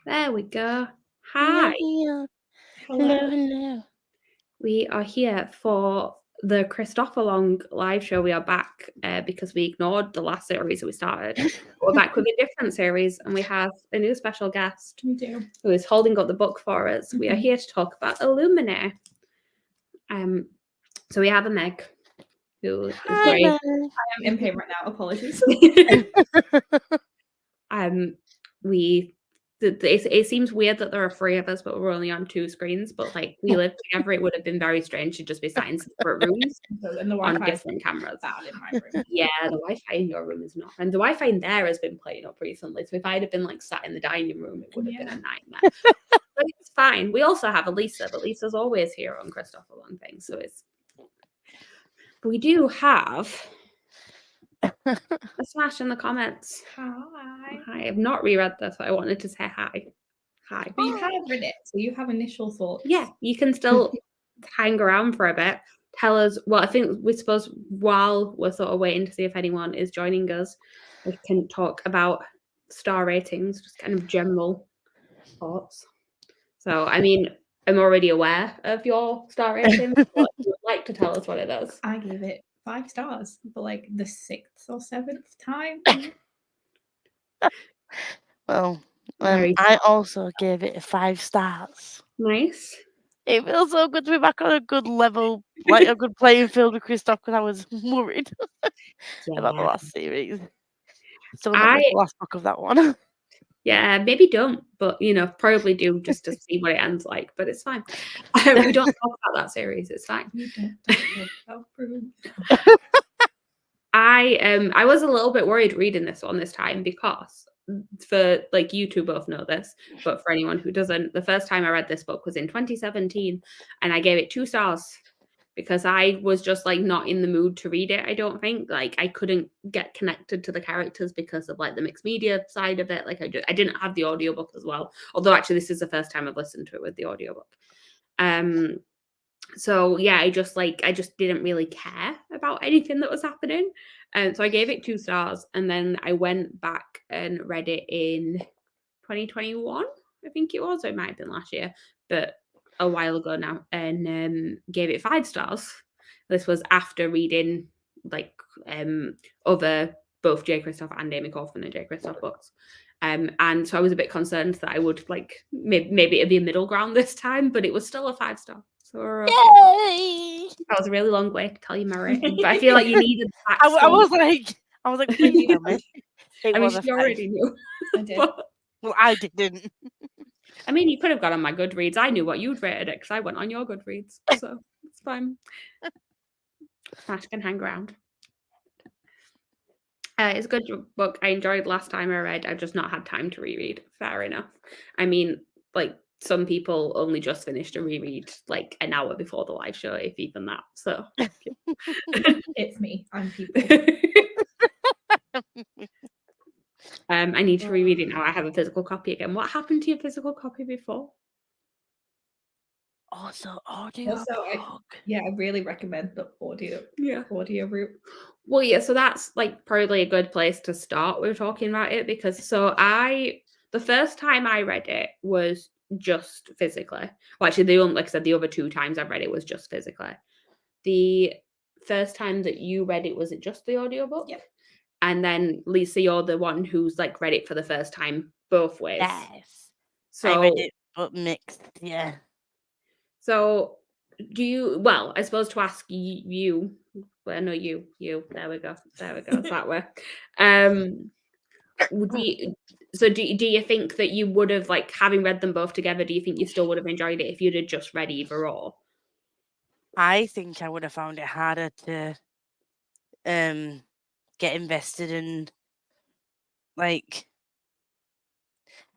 There we go. Hi. Hello. We are here for the Kristoffalong live show. We are back because we ignored the last series that we started. We're back with a different series, and we have a new special guest. We do. Who is holding up the book for us. We are here to talk about Illuminae. So we have a Meg, who is Hi, great. Meg. I am in pain right now. Apologies. It seems weird that there are 3 of us, but we're only on 2 screens. But like we lived together, it would have been very strange to just be sat in separate rooms And the on Wi-Fi different cameras. bad in my room. Yeah, the Wi-Fi in your room is not, and the Wi-Fi in there has been playing up recently. So if I'd have been like sat in the dining room, it would have been a nightmare. But it's fine. We also have Elisa, but Lisa's always here on Kristoffalong things, so it's. But we do have a smash in the comments. Hi. I have not reread this. I wanted to say hi. Hi. But you have read it, so you have initial thoughts. Yeah, you can still hang around for a bit. Tell us. Well, I think we're supposed, while we're sort of waiting to see if anyone is joining us, we can talk about star ratings, just kind of general thoughts. So, I mean, I'm already aware of your star rating, but if you would like to tell us what it is. I gave it 5 stars for like the 6th or 7th time. Well, I also gave it 5 stars. Nice. It feels so good to be back on a good level, like a good playing field with Kristoff, because I was worried about the last series. Still not read the last book of that one. Yeah, maybe don't, but probably do just to see what it ends like. But it's fine. We don't talk about that series. It's fine. You don't self-prove. I was a little bit worried reading this one this time because, for like, you two both know this, but for anyone who doesn't, the first time I read this book was in 2017, and I gave it 2 stars because I was just like not in the mood to read it. I don't think, like, I couldn't get connected to the characters because of like the mixed media side of it. Like I didn't have the audiobook as well, although actually this is the first time I've listened to it with the audiobook. So yeah, I just didn't really care about anything that was happening. So I gave it 2 stars, and then I went back and read it in 2021, I think it was, or it might have been last year, but a while ago now, and gave it 5 stars. This was after reading like other both J. Kristoff and Amy Kaufman and J. Kristoff books. And so I was a bit concerned that I would like maybe it'd be a middle ground this time, but it was still a 5 star. So Yay! That was a really long way to tell you my rating, but I feel like you needed that. I was like, please tell me. I mean, she already knew. I did. Well, I didn't. I mean, you could have got on my Goodreads. I knew what you'd rated it because I went on your Goodreads, so it's fine. Smash can hang around. It's a good book. I enjoyed last time I read. I've just not had time to reread. Fair enough. I mean, like, some people only just finished a reread like an hour before the live show, if even that. So It's me. I'm people. I need to reread it now. I have a physical copy again. What happened to your physical copy before? Also, audio. I really recommend the audio route. Well, yeah, so that's like probably a good place to start with talking about it, because the first time I read it was just physically. Well, actually, like I said, the other 2 times I've read it was just physically. The first time that you read it, was it just the audiobook? Yep. And then Lisa, you're the one who's like read it for the first time both ways. Yes. So I read it, but mixed, yeah. So well, I suppose to ask you, well, no, you, there we go. It's that way. Do you think that you would have, like, having read them both together, do you think you still would have enjoyed it if you'd have just read either or? I think I would have found it harder to get invested in, like,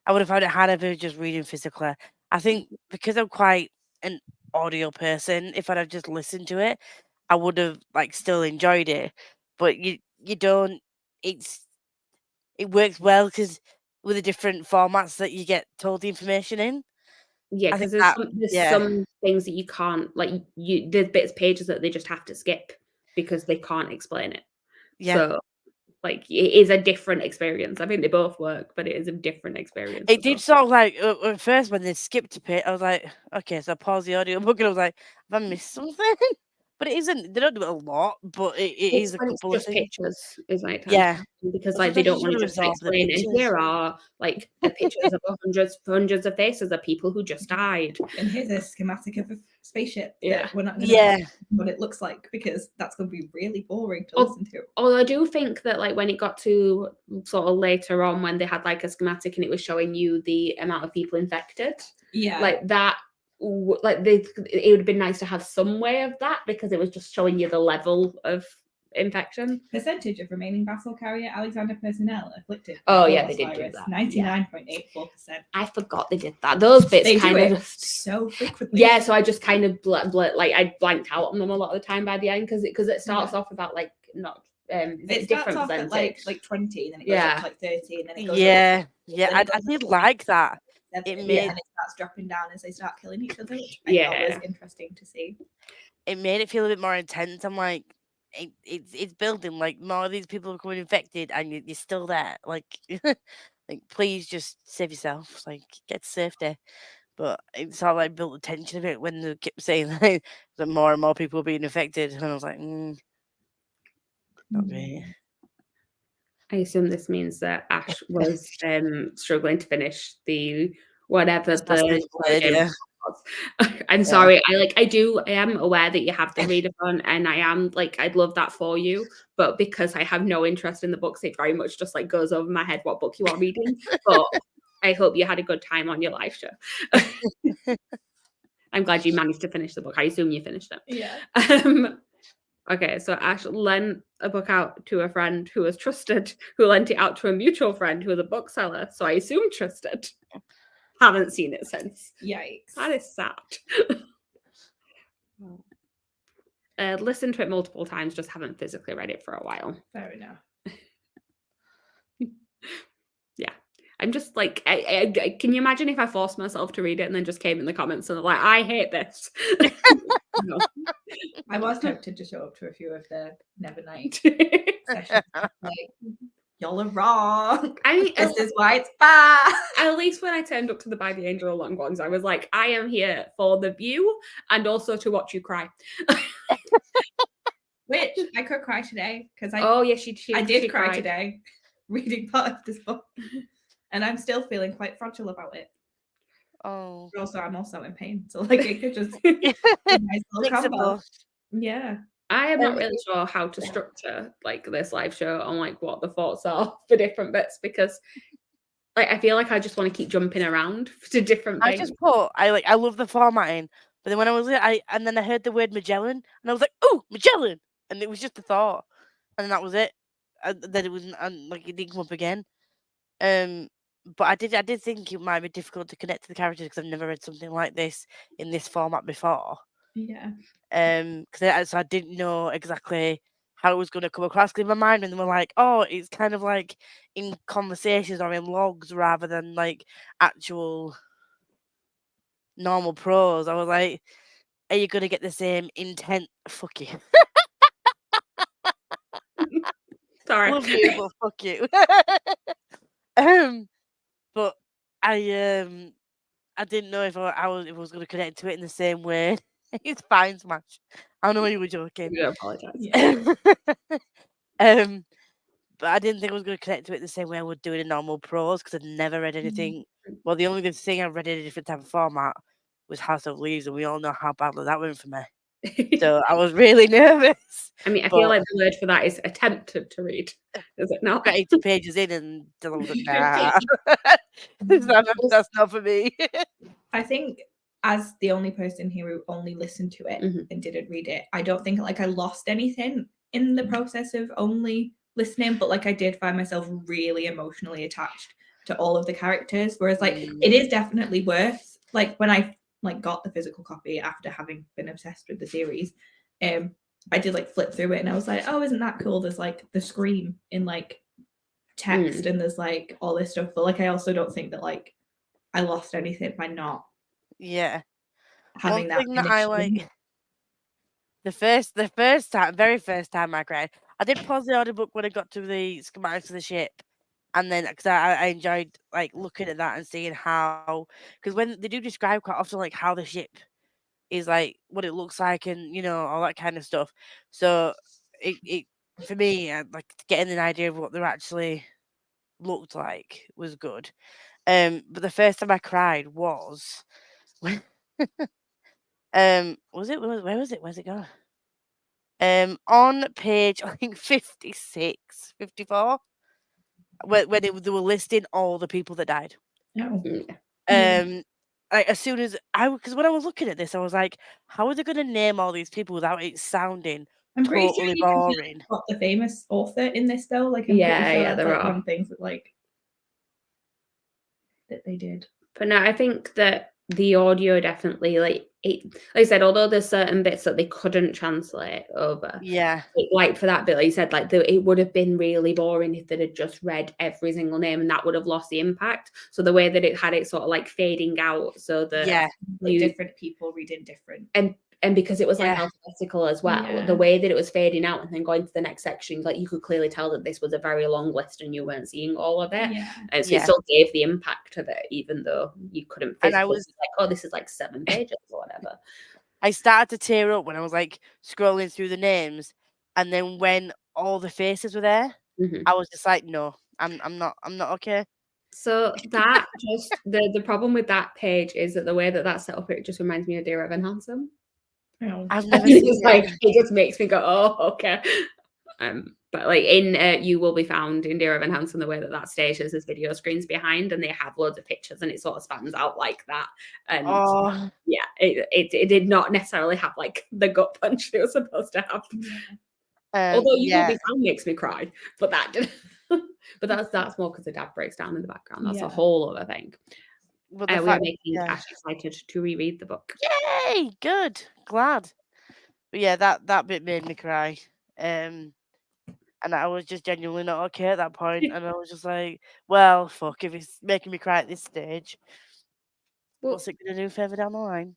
I would have found it harder if I was just reading physically. I think because I'm quite an audio person, if I'd have just listened to it, I would have like still enjoyed it. But you don't. It works well because with the different formats that you get told the information in. Yeah, because there's some things that you can't, like, there's pages that they just have to skip because they can't explain it. Yeah. So, Like, it is a different experience. I think they both work, but it is a different experience. It as did well. sort of like at first when they skipped a bit, I was like, okay, so I paused the audiobook and I was like, have I missed something? But it isn't. They don't do it a lot, but it is a When it's couple of just things. pictures is like Yeah. because But like they sometimes you don't just want to wanna just absorb the explain. And pictures. here are like pictures of hundreds of faces of people who just died. And here's a schematic of a spaceship. Yeah. That we're not going to Yeah. what it looks like, because that's going to be really boring to Oh, listen to. Although I do think that like when it got to sort of later on when they had like a schematic and it was showing you the amount of people infected, Yeah. like that, like it would have been nice to have some way of that, because it was just showing you the level of infection. Percentage of remaining battle carrier Alexander personnel afflicted. Oh, by yeah, they Phobos did do virus, that. Yeah. 99.84%. I forgot they did that. Those bits They kind do of it just so frequently. yeah. So I just kind of like I blanked out on them a lot of the time by the end, because it starts off about like not It starts different off at percentage. like 20, then it goes up to like 30, and then it goes Yeah. up, Yeah. then it I goes did up to like that. 7, It made and it starts dropping down as they start killing each other, which I thought was interesting to see. it made it feel a bit more intense. I'm like, it's building. Like more of these people are becoming infected, and you're still there. Like, like please just save yourself. Like get to safety. But it sort of like built the tension a bit when they kept saying that more and more people were being infected, and I was like, not great. I assume this means that Ash was struggling to finish the whatever Assassin's the Blade, yeah. was. I'm sorry. I am aware that you have the readathon, and I am like I'd love that for you, but because I have no interest in the books, it very much just like goes over my head what book you are reading. But I hope you had a good time on your live show. I'm glad you managed to finish the book. I assume you finished it. Yeah. Okay, so Ash lent a book out to a friend who was trusted, who lent it out to a mutual friend who was a bookseller. So I assume trusted. Haven't seen it since. Yikes. That is sad. Listened to it multiple times, just haven't physically read it for a while. Fair enough. Yeah. I'm just like, I can you imagine if I forced myself to read it and then just came in the comments and like, I hate this. No. I was tempted to show up to a few of the Nevernight sessions. Like, y'all are wrong. This is why it's bad. At least when I turned up to the By the Angel of Long Ones, I was like, I am here for the view and also to watch you cry. Which I could cry today because I I did cry today reading part of this book, and I'm still feeling quite fragile about it. Oh. Also, I'm also in pain, so like it could just be a nice little combo. Yeah. I am not really sure how to structure like this live show on like what the thoughts are for different bits, because like I feel like I just want to keep jumping around to different things. I just put I love the formatting, but then when I was and then I heard the word Magellan and I was like, oh, Magellan, and it was just a thought, and then that was it. Then it wasn't like it didn't come up again. But I did think it might be difficult to connect to the characters because I've never read something like this in this format before. Yeah. Because I didn't know exactly how it was going to come across. 'Cause in my mind, when they were like, "Oh, it's kind of like in conversations or in logs rather than like actual normal prose," I was like, "Are you going to get the same intent?" Fuck you. Sorry. Love you, but fuck you. But I didn't know if I was going to connect to it in the same way. It's fine, Smash. I know you were joking. I apologize. Yeah. But I didn't think I was going to connect to it the same way I would do in a normal prose because I'd never read anything. Well, the only thing I've read in a different type of format was House of Leaves, and we all know how badly that went for me. So I was really nervous. I mean, I feel like the word for that is attempted to read. Is it not? Got 80 pages in and I was like, nah. That's not for me. I think as the only person here who only listened to it and didn't read it, I don't think like I lost anything in the process of only listening, but like I did find myself really emotionally attached to all of the characters, whereas like it is definitely worth, like when I like got the physical copy after having been obsessed with the series, I did like flip through it and I was like, oh, isn't that cool? There's like the scream in like text and there's like all this stuff, but like I also don't think that like I lost anything by not having One thing that I like, the very first time I cried, I did pause the audiobook when I got to the schematics of the ship, and then because I enjoyed like looking at that and seeing how, because when they do describe quite often like how the ship is like what it looks like and all that kind of stuff. So it for me like getting an idea of what they're actually looked like was good. But the first time I cried was when was it where was it where's it gone? On page I think 56, 54, when they were listing all the people that died. No. Like as soon as because when I was looking at this, I was like, how are they going to name all these people without it sounding I'm pretty sure totally you can boring? spot the famous author in this though. Like I'm pretty sure that's there like are. one of the things that that they did. But no, I think that the audio definitely like I said, although there's certain bits that they couldn't translate over. Yeah. Like for that bit, like you said, like it would have been really boring if they'd had just read every single name, and that would have lost the impact. So the way that it had it sort of like fading out, so that different people reading different, and because it was like alphabetical as well, the way that it was fading out and then going to the next section, like you could clearly tell that this was a very long list and you weren't seeing all of it. And so it still gave the impact of it, even though you couldn't physically. And I was like, oh, this is like 7 pages or whatever. I started to tear up when I was like scrolling through the names, and then when all the faces were there, I was just like, no, I'm not okay. So that just the problem with that page is that the way that that's set up, it just reminds me of Dear Evan Hansen. Oh. I've never seen it. Like it just makes me go, oh, okay. But like in You Will Be Found in Dear Evan Hansen, the way that stages is video screens behind, and they have loads of pictures, and it sort of spans out like that. And it did not necessarily have like the gut punch it was supposed to have. Although You Will Be Found makes me cry, but that did. But that's more because the dad breaks down in the background. That's a whole other thing. But we're making Ash excited to reread the book. Yay! Good, glad. But yeah, that bit made me cry. And I was just genuinely not okay at that point. And I was just like, well, fuck, if it's making me cry at this stage, what's it going to do further down the line?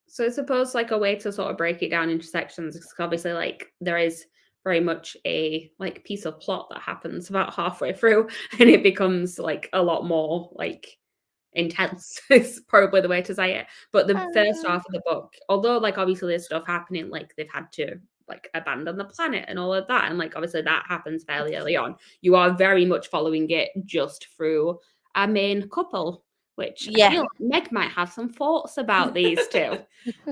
So I suppose like a way to sort of break it down into sections is obviously like there is very much a like piece of plot that happens about halfway through, and it becomes like a lot more like intense is probably the way to say it. But the first half of the book, although like obviously there's stuff happening, like they've had to like abandon the planet and all of that, and like obviously that happens fairly early on, you are very much following it just through a main couple, which I feel like Meg might have some thoughts about these two.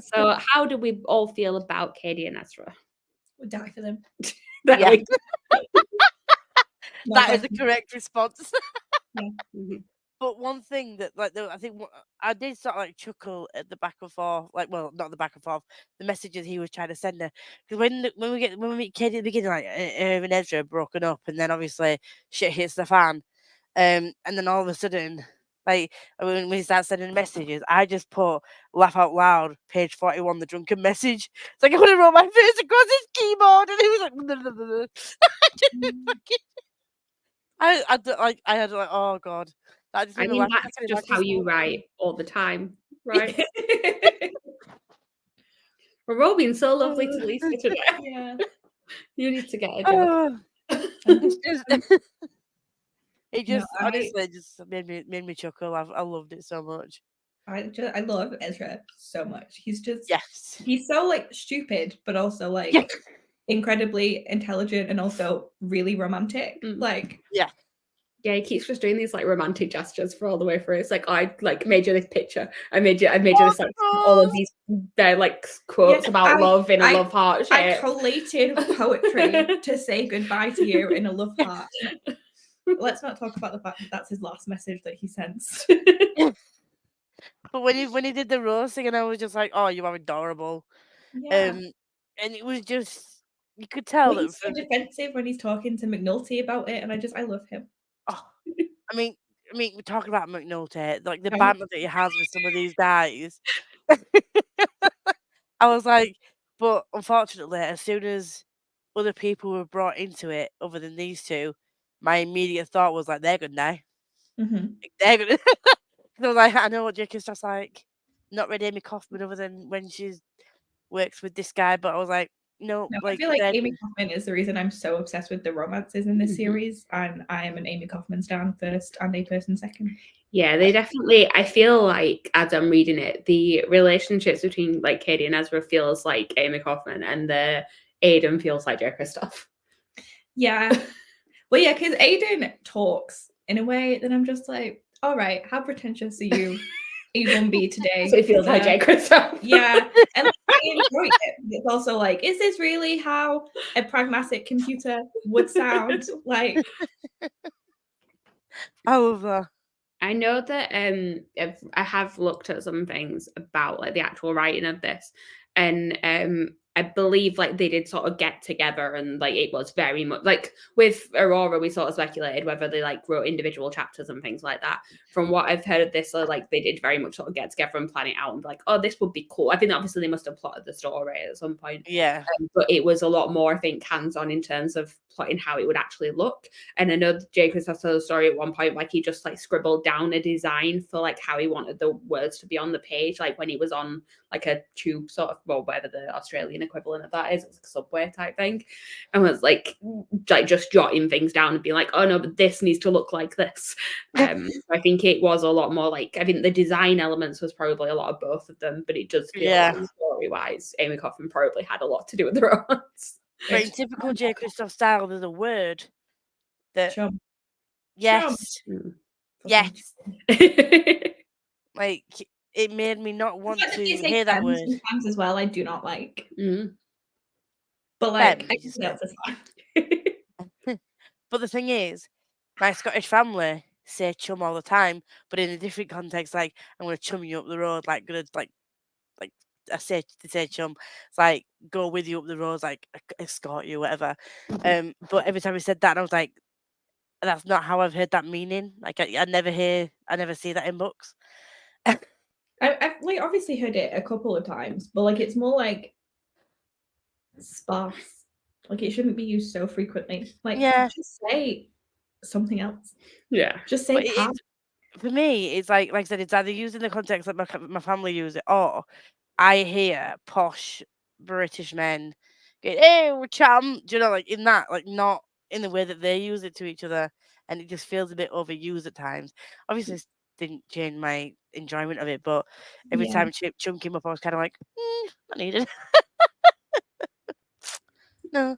So how do we all feel about Katie and Ezra? Would die for them. That is the correct response. But one thing that like I think I did sort of like chuckle at the back and forth, like not the back and forth, the messages he was trying to send her. Because when we meet Katie at the beginning, like her and Ezra are broken up, and then obviously shit hits the fan, and then all of a sudden, like when we start sending messages, I just put laugh out loud, page 41, the drunken message. It's like I would have wrote my face across his keyboard, and he was like, I had like, oh god. I mean, that's just how you write all the time, right? We're all being so lovely to Lisa today. Yeah. You need to get a job. It just honestly just made me chuckle. I loved it so much. I love Ezra so much. He's just he's so like stupid, but also like incredibly intelligent and also really romantic. Like he keeps just doing these like romantic gestures for all the way through. It's like I like made you this picture. I made you this like all of these like quotes about love in a love heart shape. I collated poetry to say goodbye to you in a love heart. Let's not talk about the fact that that's his last message that he sends. But when he did the roasting, and I was just like, oh, you are adorable. And it was just you could tell that he's so defensive when he's talking to McNulty about it, and I love him. Oh, I mean, we're talking about McNulty, like the banter that he has with some of these guys. I was like, but unfortunately, as soon as other people were brought into it, other than these two, my immediate thought was like, they're gonna die. They're gonna. I was like, I know what Jake is just like. Not ready Amy Kaufman, other than when she works with this guy, but I was like, no, No, I like feel like they're- Amy Kaufman is the reason I'm so obsessed with the romances in this Mhm. series, and I am an Amy Kaufman stan first and a person second. Yeah, they definitely, I feel like as I'm reading it, the relationships between like Katie and Ezra feels like Amy Kaufman, and the Aiden feels like Jay Kristoff. Yeah. Well, yeah, because Aiden talks in a way that I'm just like, all right, how pretentious are you, A1B today? So it feels like Jay Kristoff. Yeah, and like, I enjoy it. It's also like, is this really how a pragmatic computer would sound? Like, I love that. I know that I have looked at some things about like the actual writing of this, and I believe like they did sort of get together, and like it was very much like with Aurora, we sort of speculated whether they like wrote individual chapters and things like that. From what I've heard of this, so like they did very much sort of get together and plan it out and be like, oh, this would be cool. I think obviously they must have plotted the story at some point. Yeah. But it was a lot more, I think, hands-on in terms of plotting how it would actually look. And I know Jay Kristoff told a story at one point, like he just like scribbled down a design for like how he wanted the words to be on the page, like when he was on like a tube sort of, well, whatever the Australian equivalent of that is, it's like a subway type thing, and was like just jotting things down and being like, oh no, but this needs to look like this. I think it was a lot more like, I think the design elements was probably a lot of both of them, but it does feel like story-wise, Amy Kaufman probably had a lot to do with the romance. But in typical Jay Kristoff style, there's a word that chum. yes, Mm. yes, like it made me not want But to if you say hear that femme word. sometimes as well, I do not like. Mm. But like, Femme, I did you think that's say? fine. But the thing is, my Scottish family say chum all the time, but in a different context, like I'm gonna chum you up the road, like gonna like I say to say chum, it's like go with you up the road, like escort you, whatever. But every time he said that, I was like, that's not how I've heard that meaning. Like I never see that in books. I've like obviously heard it a couple of times, but like it's more like sparse. Like it shouldn't be used so frequently. Like Yeah. just say something else. Yeah. Just But say pal. for me, it's like I said, it's either used in the context that my family use it, or I hear posh British men going, "Hey, we're chum," do you know, like in that, like not in the way that they use it to each other, and it just feels a bit overused at times. Obviously, this didn't change my enjoyment of it, but every Yeah. time chum came up, I was kind of like, not needed. No.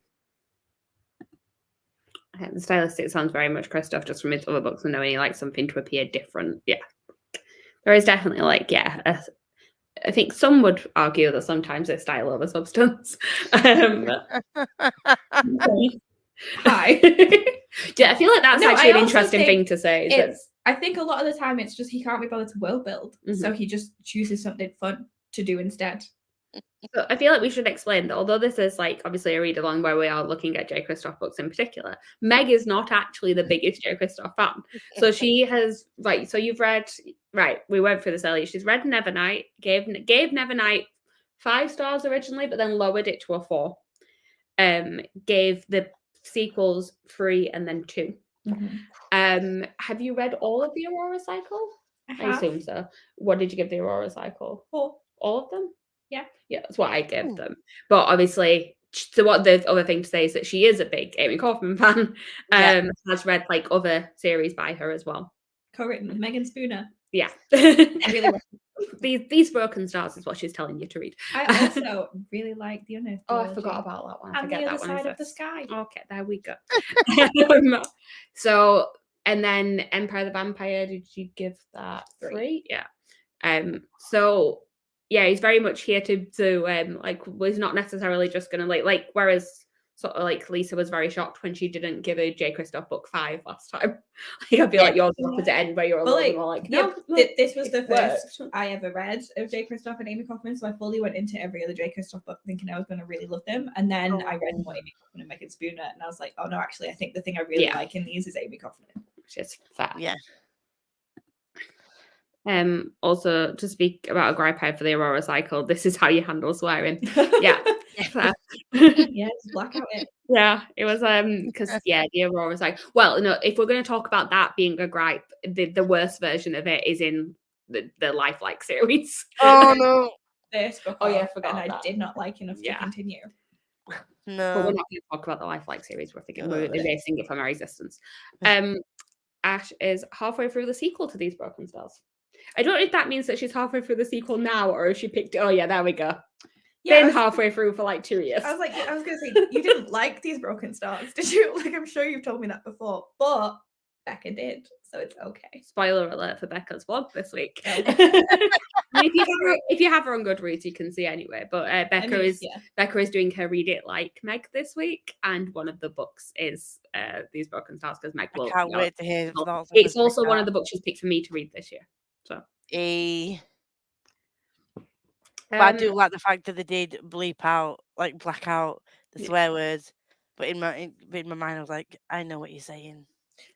The stylistic sounds very much Kristoff just from his other books, and knowing he likes something to appear different. Yeah. There is definitely like, yeah, I think some would argue that sometimes it's style over substance. Hi. Yeah, I feel like that's No, actually I an also interesting think thing to say. Is that I think a lot of the time it's just he can't be bothered to world build, so he just chooses something fun to do instead. so I feel like we should explain that although this is like obviously a read along where we are looking at Jay Kristoff books in particular, Meg is not actually the biggest Jay Kristoff fan. So she has so you've read we went through this earlier. She's read Nevernight, gave Nevernight 5 stars originally, but then lowered it to a 4. Gave the sequels 3 and then 2. Have you read all of the Aurora cycle? I assume so. What did you give the Aurora cycle? 4. All of them? Yeah. Yeah, that's what I gave them. But obviously, so what the other thing to say is that she is a big Amy Kaufman fan. Has read like other series by her as well. Co-written with Megan Spooner. Yeah. Really these broken stars is what she's telling you to read. I also really like the Unearthed. I forgot about that one. I And forget the that Other one Side of the exists. Sky. Okay, there we go. So, and then Empire the Vampire, did you give that 3? Yeah. So yeah, he's very much here to like was not necessarily just gonna like whereas sort of like Lisa was very shocked when she didn't give a Jay Kristoff book 5 last time. Like I feel like yours was opposite end where you're a little more like, no, this was the first I ever read of Jay Kristoff and Amy Kaufman, so I fully went into every other Jay Kristoff book thinking I was going to really love them, and then I read more Amy Kaufman and Megan Spooner, and I was like, oh no, actually, I think the thing I really like in these is Amy Kaufman. Which is fair. Yeah. Also to speak about a gripe I have for the Aurora cycle, this is how you handle swearing. Yeah. Yeah, it's blackout it. Yeah, it was because the Aurora cycle. Well, no, if we're going to talk about that being a gripe, the worst version of it is in the Lifelike series. Oh no. This book, I forgot and that. I did not like enough to continue. But we're No. not going to talk about the Lifelike series. We're thinking we're Ugh. erasing it from our existence. Ash is halfway through the sequel to These Broken Stars. I don't know if that means that she's halfway through the sequel now, or if she picked. Oh yeah, there we go. Yeah, Been halfway through for like 2 years. I was going to say, you didn't like These Broken Stars, did you? Like, I'm sure you've told me that before, but Becca did, so it's okay. Spoiler alert for Becca's vlog this week. Oh. If you have her on Goodreads, you can see anyway. But Becca is doing her Read It Like Meg this week, and one of the books is These Broken Stars, because Meg will. I can't wait to hear. It's also one of the books she's picked for me to read this year. So. But I do like the fact that they did black out the swear words. But in my mind, I was like, I know what you're saying.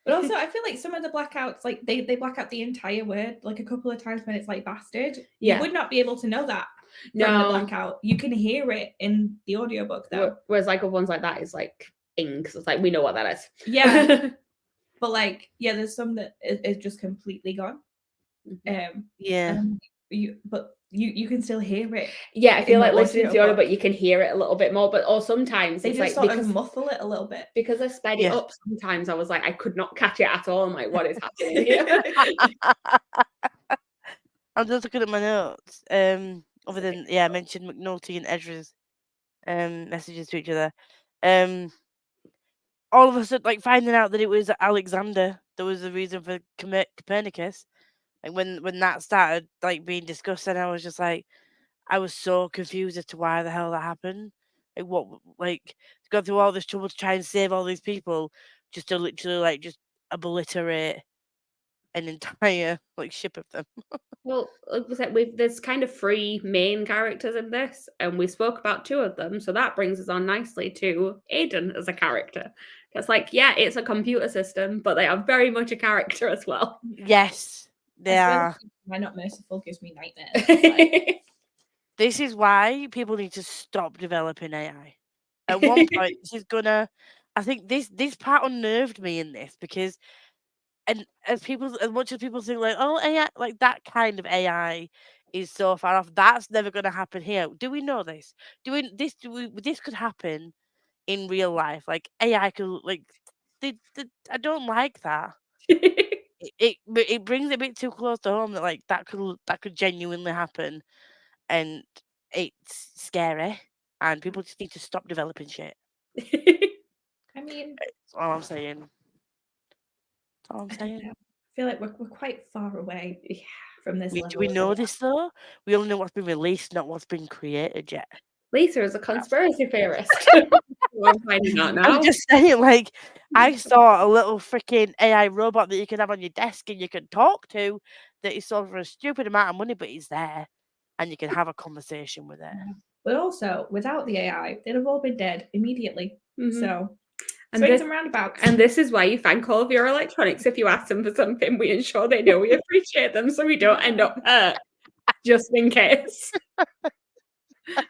But also, I feel like some of the blackouts, like they black out the entire word, like a couple of times when it's like bastard. Yeah. You would not be able to know that from the blackout. You can hear it in the audiobook though. Whereas like ones like that is like ing, because it's like we know what that is. Yeah. But like, yeah, there's some that is just completely gone. But you can still hear it. Yeah, I feel like listening to the audio, but you can hear it a little bit more. But sometimes they it's just like sort of muffle it a little bit. Because I sped it up sometimes, I was like, I could not catch it at all. I'm like, what is happening here? I'm just looking at my notes. Other than I mentioned McNulty and Ezra's messages to each other. All of a sudden, like finding out that it was Alexander that was the reason for Copernicus. Like when that started like being discussed, and I was just like, I was so confused as to why the hell that happened. Like what, like to go through all this trouble to try and save all these people, just to literally like just obliterate an entire like ship of them. Well, like we said, there's kind of 3 main characters in this, and we spoke about 2 of them, so that brings us on nicely to Aiden as a character. It's like, yeah, it's a computer system, but they are very much a character as well. Yes, they are. Why Not Merciful gives me nightmares. This is why people need to stop developing AI. At one point, she's gonna. I think this part unnerved me in this because, and as much as people think like, oh, AI, like that kind of AI is so far off. That's never gonna happen here. Do we know this? This could happen in real life? Like AI could like. I don't like that. It brings it a bit too close to home that like that could genuinely happen. And it's scary, and people just need to stop developing shit. I mean, that's all I'm saying. I feel like we're quite far away from this. Do we know this though? We only know what's been released, not what's been created yet. Lisa is a conspiracy theorist. I'm finding out now. I'm just saying, like, I saw a little freaking AI robot that you can have on your desk and you can talk to that is sold for a stupid amount of money, but it's there. And you can have a conversation with it. But also, without the AI, they'd have all been dead immediately. Mm-hmm. So, swings and roundabouts. And this is why you thank all of your electronics. If you ask them for something, we ensure they know we appreciate them, so we don't end up hurt, just in case.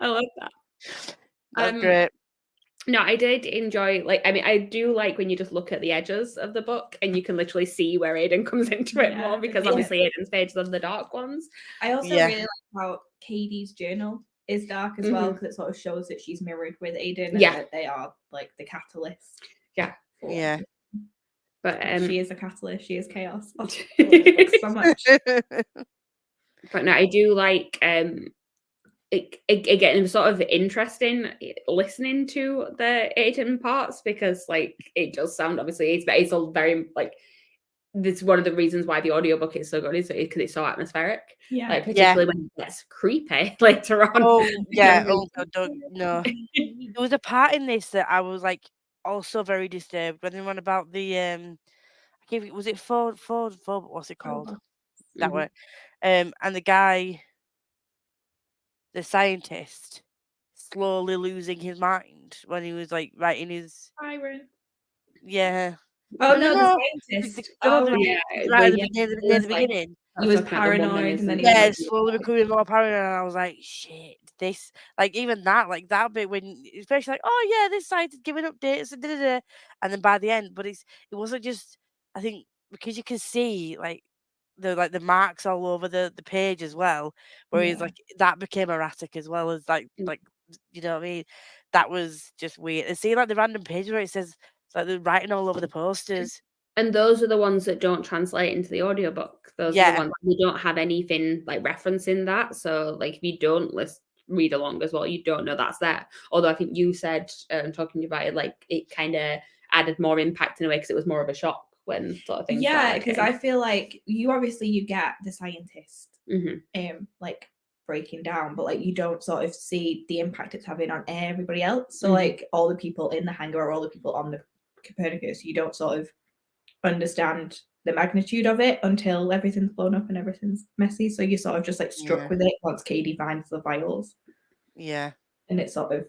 I love that. That's great. No, I did enjoy, like, I mean, I do like when you just look at the edges of the book and you can literally see where Aiden comes into it more, because obviously Aiden's pages are the dark ones. I also really like how Katie's journal is dark as well, because it sort of shows that she's mirrored with Aiden and that they are like the catalyst. Yeah. But she is a catalyst, she is chaos. Oh, I love the book so much. But no, I do like again, it was sort of interesting listening to the Aiden parts, because like it does sound, obviously it's all very like, this is one of the reasons why the audiobook is so good, is because it's so atmospheric. Like particularly when it gets creepy later on. Oh yeah. Oh God, no. There was a part in this that I was like also very disturbed when they went about the was it Ford what's it called? That way. And the guy, the scientist, slowly losing his mind when he was like writing his Byron. Yeah. Oh no, the scientist. Right at the beginning. He was paranoid, and then slowly becoming more paranoid. And I was like, shit, this, like, even that bit when, especially like, oh yeah, this site is giving updates and then by the end, but it wasn't just, I think because you can see like the marks all over the page as well, whereas like that became erratic as well as like you know what I mean. that was just weird. And see, like the random page where it says, it's like they're writing all over the posters. And those are the ones that don't translate into the audiobook. Those are the ones you don't have anything like referencing that. So like if you don't read along as well, you don't know that's there. Although I think you said, talking about it, like it kind of added more impact in a way because it was more of a shock when sort of things. Yeah, because I feel like you get the scientist like breaking down, but like you don't sort of see the impact it's having on everybody else. So like all the people in the hangar or all the people on the Copernicus, you don't sort of understand the magnitude of it until everything's blown up and everything's messy. So you're sort of just like struck with it once Katie finds the vials. Yeah. And it's sort of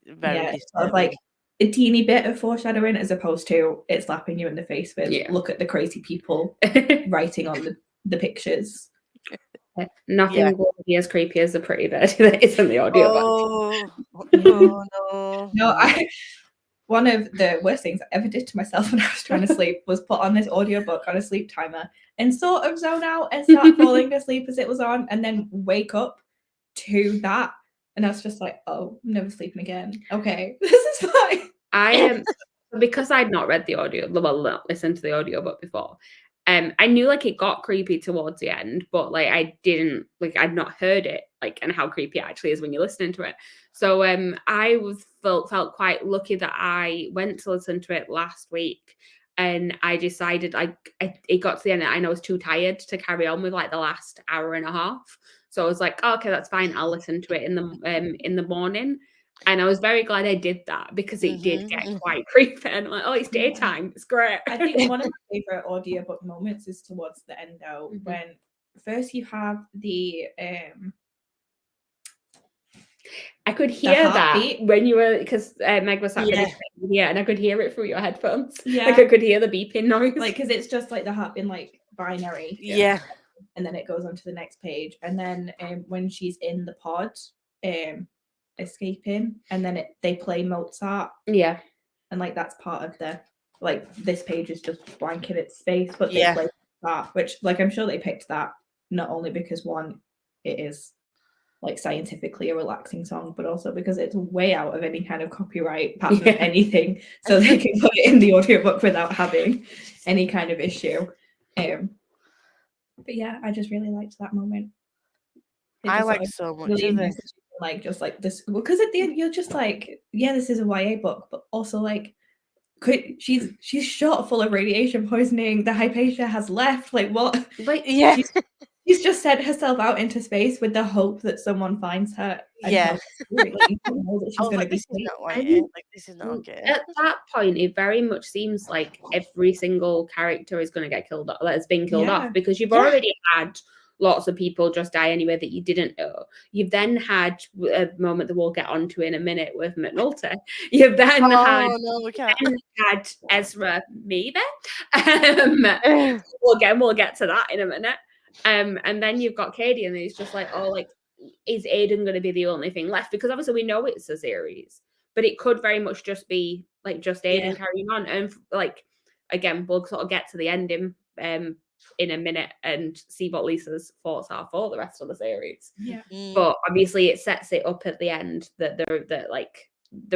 very sort of like a teeny bit of foreshadowing as opposed to it slapping you in the face with look at the crazy people writing on the pictures. Nothing will be as creepy as the pretty bird that is in the audiobook. No, one of the worst things I ever did to myself when I was trying to sleep was put on this audiobook on a sleep timer and sort of zone out and start falling asleep as it was on and then wake up to that. And I was just like, oh, I'm never sleeping again. Okay, this is fine. I am because I'd not read the not listened to the audiobook before. I knew like it got creepy towards the end, but like I didn't I'd not heard it and how creepy it actually is when you're listening to it. So I felt quite lucky that I went to listen to it last week, and I decided it got to the end and I was too tired to carry on with like the last hour and a half. So I was like, oh, okay, that's fine. I'll listen to it in the morning. And I was very glad I did that because it did get quite creepy. And I'm like, oh, it's daytime. It's great. I think one of my favorite audiobook moments is towards the end, though, when first you have the I could hear that when you were, because Meg was sat and I could hear it through your headphones. Yeah, like I could hear the beeping noise. Like because it's just like the heart being like binary. Yeah. And then it goes on to the next page, and then when she's in the pod, escaping, and then they play Mozart, and like that's part of the this page is just blank in its space, but they play Mozart, which like I'm sure they picked that not only because one, it is like scientifically a relaxing song, but also because it's way out of any kind of copyright patent anything, so they can put it in the audiobook without having any kind of issue. But yeah, I just really liked that moment. I like so much of it. Like just like this, because at the end you're just like, yeah, this is a YA book, but also like, she's shot full of radiation poisoning. The Hypatia has left. Like what? Like she's just sent herself out into space with the hope that someone finds her. Yeah, like, you don't know that she's going to be. This is not YA. Like this is not okay. At that point, it very much seems like every single character is going to get killed off. That's been killed off because you've already had lots of people just die anyway that you didn't know. You've then had a moment that we'll get onto in a minute with McNulty. You've then had Ezra maybe. We'll get to that in a minute. And then you've got Katie, and it's just like, oh, like, is Aiden going to be the only thing left? Because obviously we know it's a series, but it could very much just be like just Aiden carrying on. And like, again, we'll sort of get to the ending in a minute and see what Lisa's thoughts are for the rest of the series. Yeah. But obviously it sets it up at the end that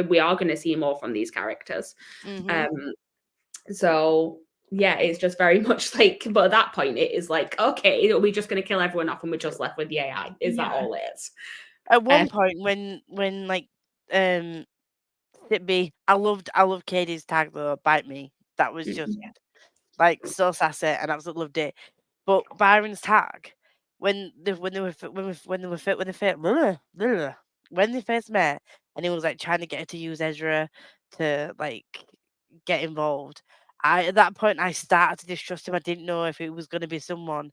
we are going to see more from these characters. So yeah, it's just very much like, but at that point it is like, okay, are we just going to kill everyone off and we're just left with the AI? Is that all it is? At one point when like Sitby, I loved Katie's tag though, Bite Me. That was just like so sassy, and I absolutely loved it. But Byron's tag, when they first met, and he was like trying to get her to use Ezra to like get involved. At that point I started to distrust him. I didn't know if it was going to be someone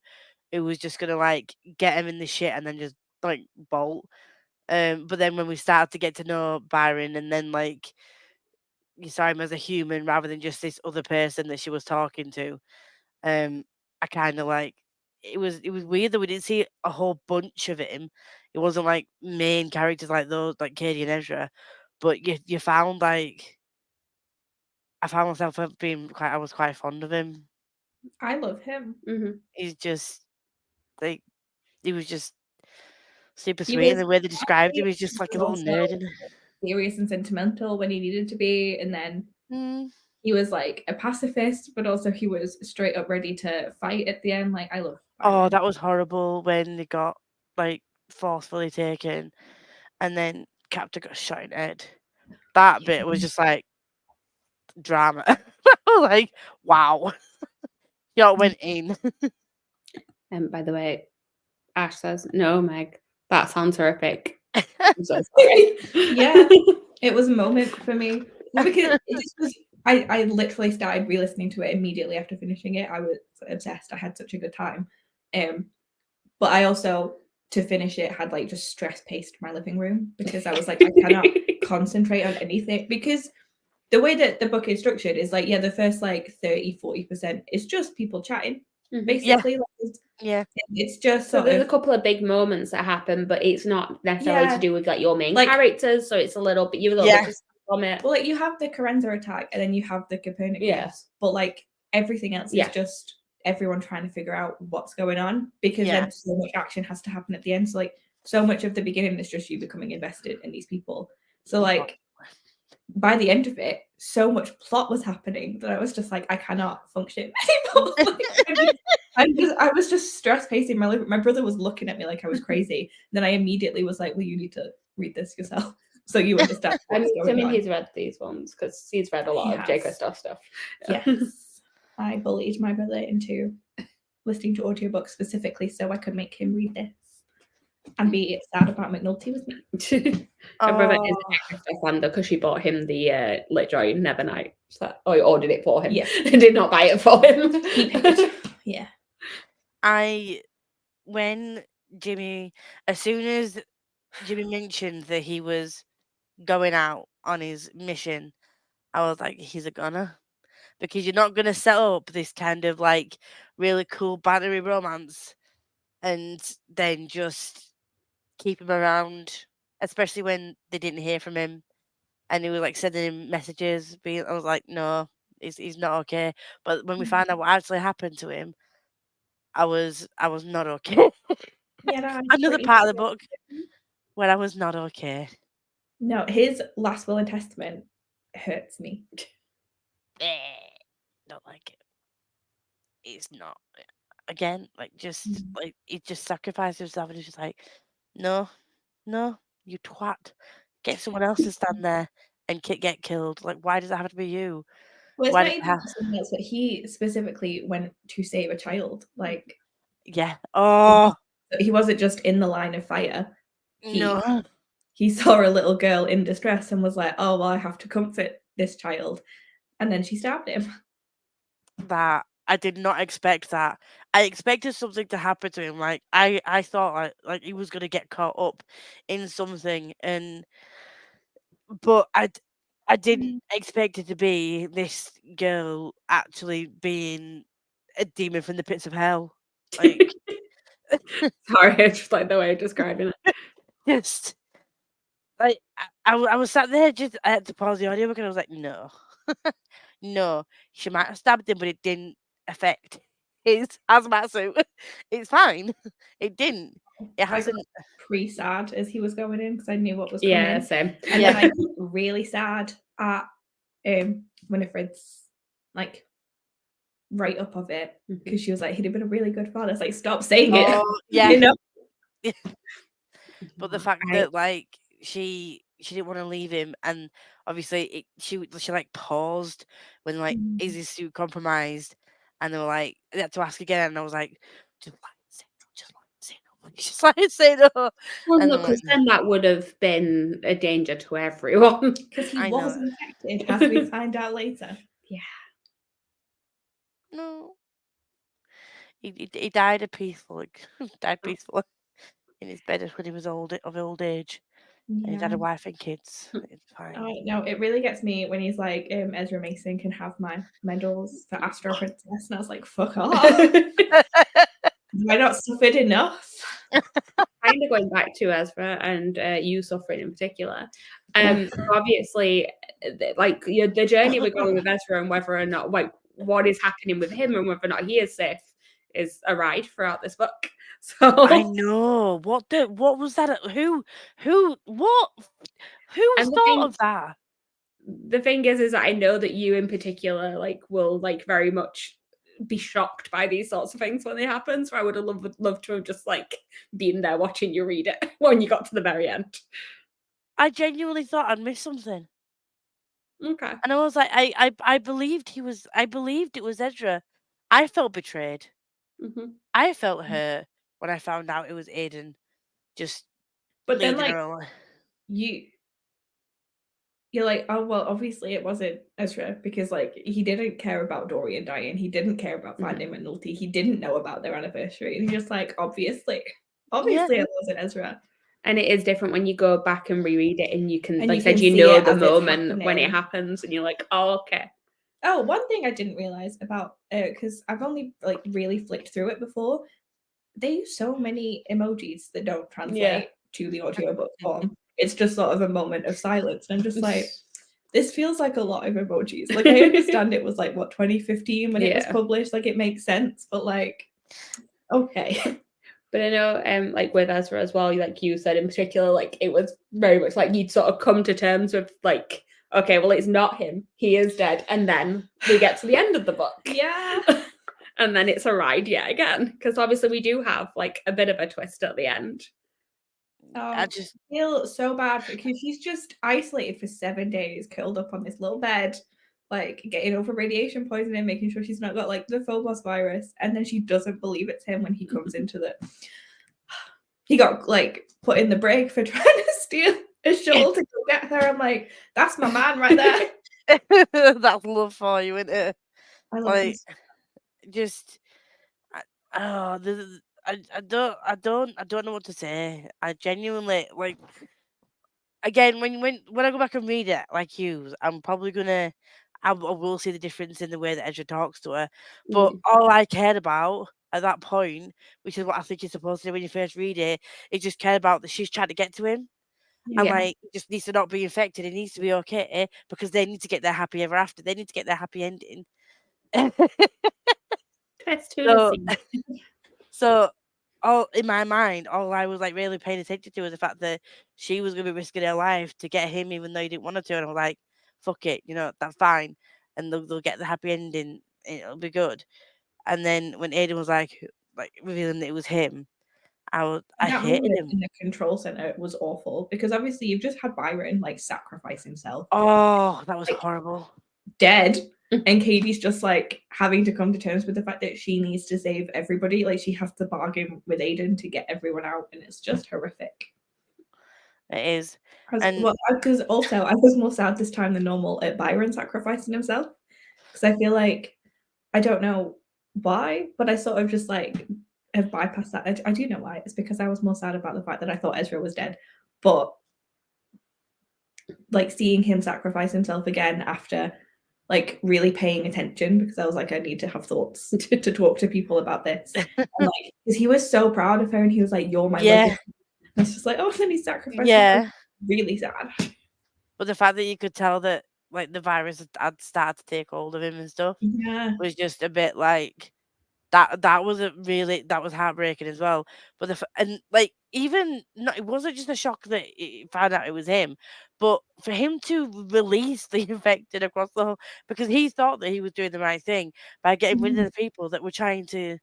who was just going to like get him in the shit and then just like bolt. But then when we started to get to know Byron, and then like you saw him as a human rather than just this other person that she was talking to, I kind of like it was weird that we didn't see a whole bunch of him. It wasn't like main characters like those, like Katie and Ezra, but you found like I found myself I was quite fond of him. I love him. He's just like he was just super sweet, and the way they described him, he's just like a little nerd. serious and sentimental when he needed to be, and then he was like a pacifist, but also he was straight up ready to fight at the end. Like, I love Oh, that was horrible when they got like forcefully taken, and then Captain got shot in the head. That bit was just like drama. Like, wow, y'all went in. By the way, Ash says, "No, Meg, that sounds horrific." I'm so sorry. Yeah, it was a moment for me. Well, because it just was. I literally started re-listening to it immediately after finishing it. I was obsessed. I had such a good time. But I also, to finish it, had like just stress paced my living room because I was like, I cannot concentrate on anything, because the way that the book is structured is like, yeah, the first like 30-40% is just people chatting, basically. Yeah. It's just so there's a couple of big moments that happen, but it's not necessarily to do with like your main characters. So it's a little bit, you're a little bit just from it. Well, like you have the Carenza attack and then you have the Copernicus, but like everything else is just everyone trying to figure out what's going on, because then so much action has to happen at the end. So like so much of the beginning is just you becoming invested in these people. So like by the end of it, so much plot was happening that I was just like, I cannot function anymore. I was just stress pacing my life. My brother was looking at me like I was crazy. Then I immediately was like, well, you need to read this yourself so you understand what's going on. He's read these ones because he's read a lot of J. Kristoff stuff. Yes. I bullied my brother into listening to audiobooks specifically so I could make him read this and be sad about McNulty with me. My brother is a J. Kristoff fan though, because she bought him the Litjoy Nevernight. So I ordered it for him. Yeah. I did not buy it for him. He paid. Yeah. When Jimmy, as soon as Jimmy mentioned that he was going out on his mission, I was like, he's a goner. Because you're not going to set up this kind of like really cool battery romance and then just keep him around, especially when they didn't hear from him and he was like sending him messages. I was like, no, he's not okay. But when we found out what actually happened to him, I was not okay. Yeah, another part of the book where I was not okay. No, his last will and testament hurts me. Don't like it. It's not. Again, like just like he just sacrificed himself, and he's just like, no, you twat, get someone else to stand there and get killed. Like, why does it have to be you? Well, it's not even someone else, but he specifically went to save a child. Like, yeah. Oh, he wasn't just in the line of fire. No. He saw a little girl in distress and was like, oh, well, I have to comfort this child. And then she stabbed him. That, I did not expect that. I expected something to happen to him. Like, I thought like he was going to get caught up in something. But I didn't expect it to be this girl actually being a demon from the pits of hell. Like, sorry, I just like the way of describing it. Just like I was sat there, I had to pause the audiobook and I was like, no, no, she might have stabbed him, but it didn't affect his hazmat suit. It's fine. It didn't. It hasn't. Pre-sad as he was going in because I knew what was coming. Yeah, same. And then I got really sad at Winifred's like write up of it because she was like, he'd have been a really good father. It's like, stop saying it. Yeah. You know? But the fact that like she didn't want to leave him, and obviously she like paused when like is his suit compromised, and they were like they had to ask again, and I was like, just say no. Well, no, because then that would have been a danger to everyone. Because he was infected, as we find out later. Yeah. No. He died peacefully in his bed when he was of old age. Yeah. And he had a wife and kids. It's fine. No, it really gets me when he's like, Ezra Mason can have my medals for Astro Princess, and I was like, fuck off. Have I not suffered enough? Kind of going back to Ezra and you suffering in particular. Obviously, like the journey we're going with Ezra and whether or not like what is happening with him and whether or not he is safe is a ride throughout this book. So I know what was that? Who what? Who's And the thought thing, of that? the thing is that I know that you in particular like will like very much be shocked by these sorts of things when they happen. So I would have loved to have just like been there watching you read it when you got to the very end. I genuinely thought I'd missed something. Okay. And I was like, I believed it was Ezra. I felt betrayed. Hmm. I felt hurt when I found out it was Aiden just But then leading like her on. you're like, oh well, obviously it wasn't Ezra because like he didn't care about Dorian dying, he didn't care about finding McNulty, he didn't know about their anniversary, and he's just like, obviously it wasn't Ezra. And it is different when you go back and reread it, and you can, And like you I said, can you see know it the as it's moment when it happening. happens, and you're like, oh, okay. Oh, one thing I didn't realize about because I've only like really flicked through it before. They use so many emojis that don't translate to the audiobook form. It's just sort of a moment of silence. And I'm just like, this feels like a lot of emojis. Like I understand it was like what 2015 when it was published, like it makes sense, but like okay. But I know like with Ezra as well, like you said in particular, like it was very much like you'd sort of come to terms with like, okay, well it's not him, he is dead, and then we get to the end of the book. Yeah. And then it's a ride yet again, because obviously we do have like a bit of a twist at the end. I just feel so bad because she's just isolated for 7 days, curled up on this little bed, like getting over radiation poisoning, making sure she's not got like the Phobos virus, and then she doesn't believe it's him when he comes into the. He got like put in the break for trying to steal a shuttle to go get her. I'm like, that's my man right there. That's love for you, isn't it? I love Like, this. just, I don't know what to say. I genuinely like. Again, when I go back and read it, like you, I'm probably gonna, I will see the difference in the way that Ezra talks to her. But all I cared about at that point, which is what I think you're supposed to do when you first read it, is just care about that she's trying to get to him. And like, he just needs to not be infected. He needs to be okay because they need to get their happy ever after. They need to get their happy ending. So, all in my mind, all I was like really paying attention to was the fact that she was going to be risking her life to get him, even though he didn't want her to. And I was like, "Fuck it, that's fine." And they'll get the happy ending. It'll be good. And then when Aiden was like revealing that it was him, I hated him. In the control center was awful because obviously you've just had Byron like sacrifice himself. Oh, that was horrible. Dead. And Katie's just like having to come to terms with the fact that she needs to save everybody. Like she has to bargain with Aiden to get everyone out, and it's just horrific. It is. Because also I was more sad this time than normal at Byron sacrificing himself. Because I feel like I don't know why, but I sort of just like have bypassed that. I do know why. It's because I was more sad about the fact that I thought Ezra was dead. But like seeing him sacrifice himself again after like really paying attention, because I was like, I need to have thoughts to talk to people about this. And like, because he was so proud of her and he was like, you're my legacy. And it's just like, oh, then he sacrificed. Yeah. Really sad. But the fact that you could tell that like the virus had started to take hold of him and stuff was just a bit like that was heartbreaking as well. But it wasn't just a shock that he found out it was him, but for him to release the infected across the whole, because he thought that he was doing the right thing by getting rid of the people that were trying to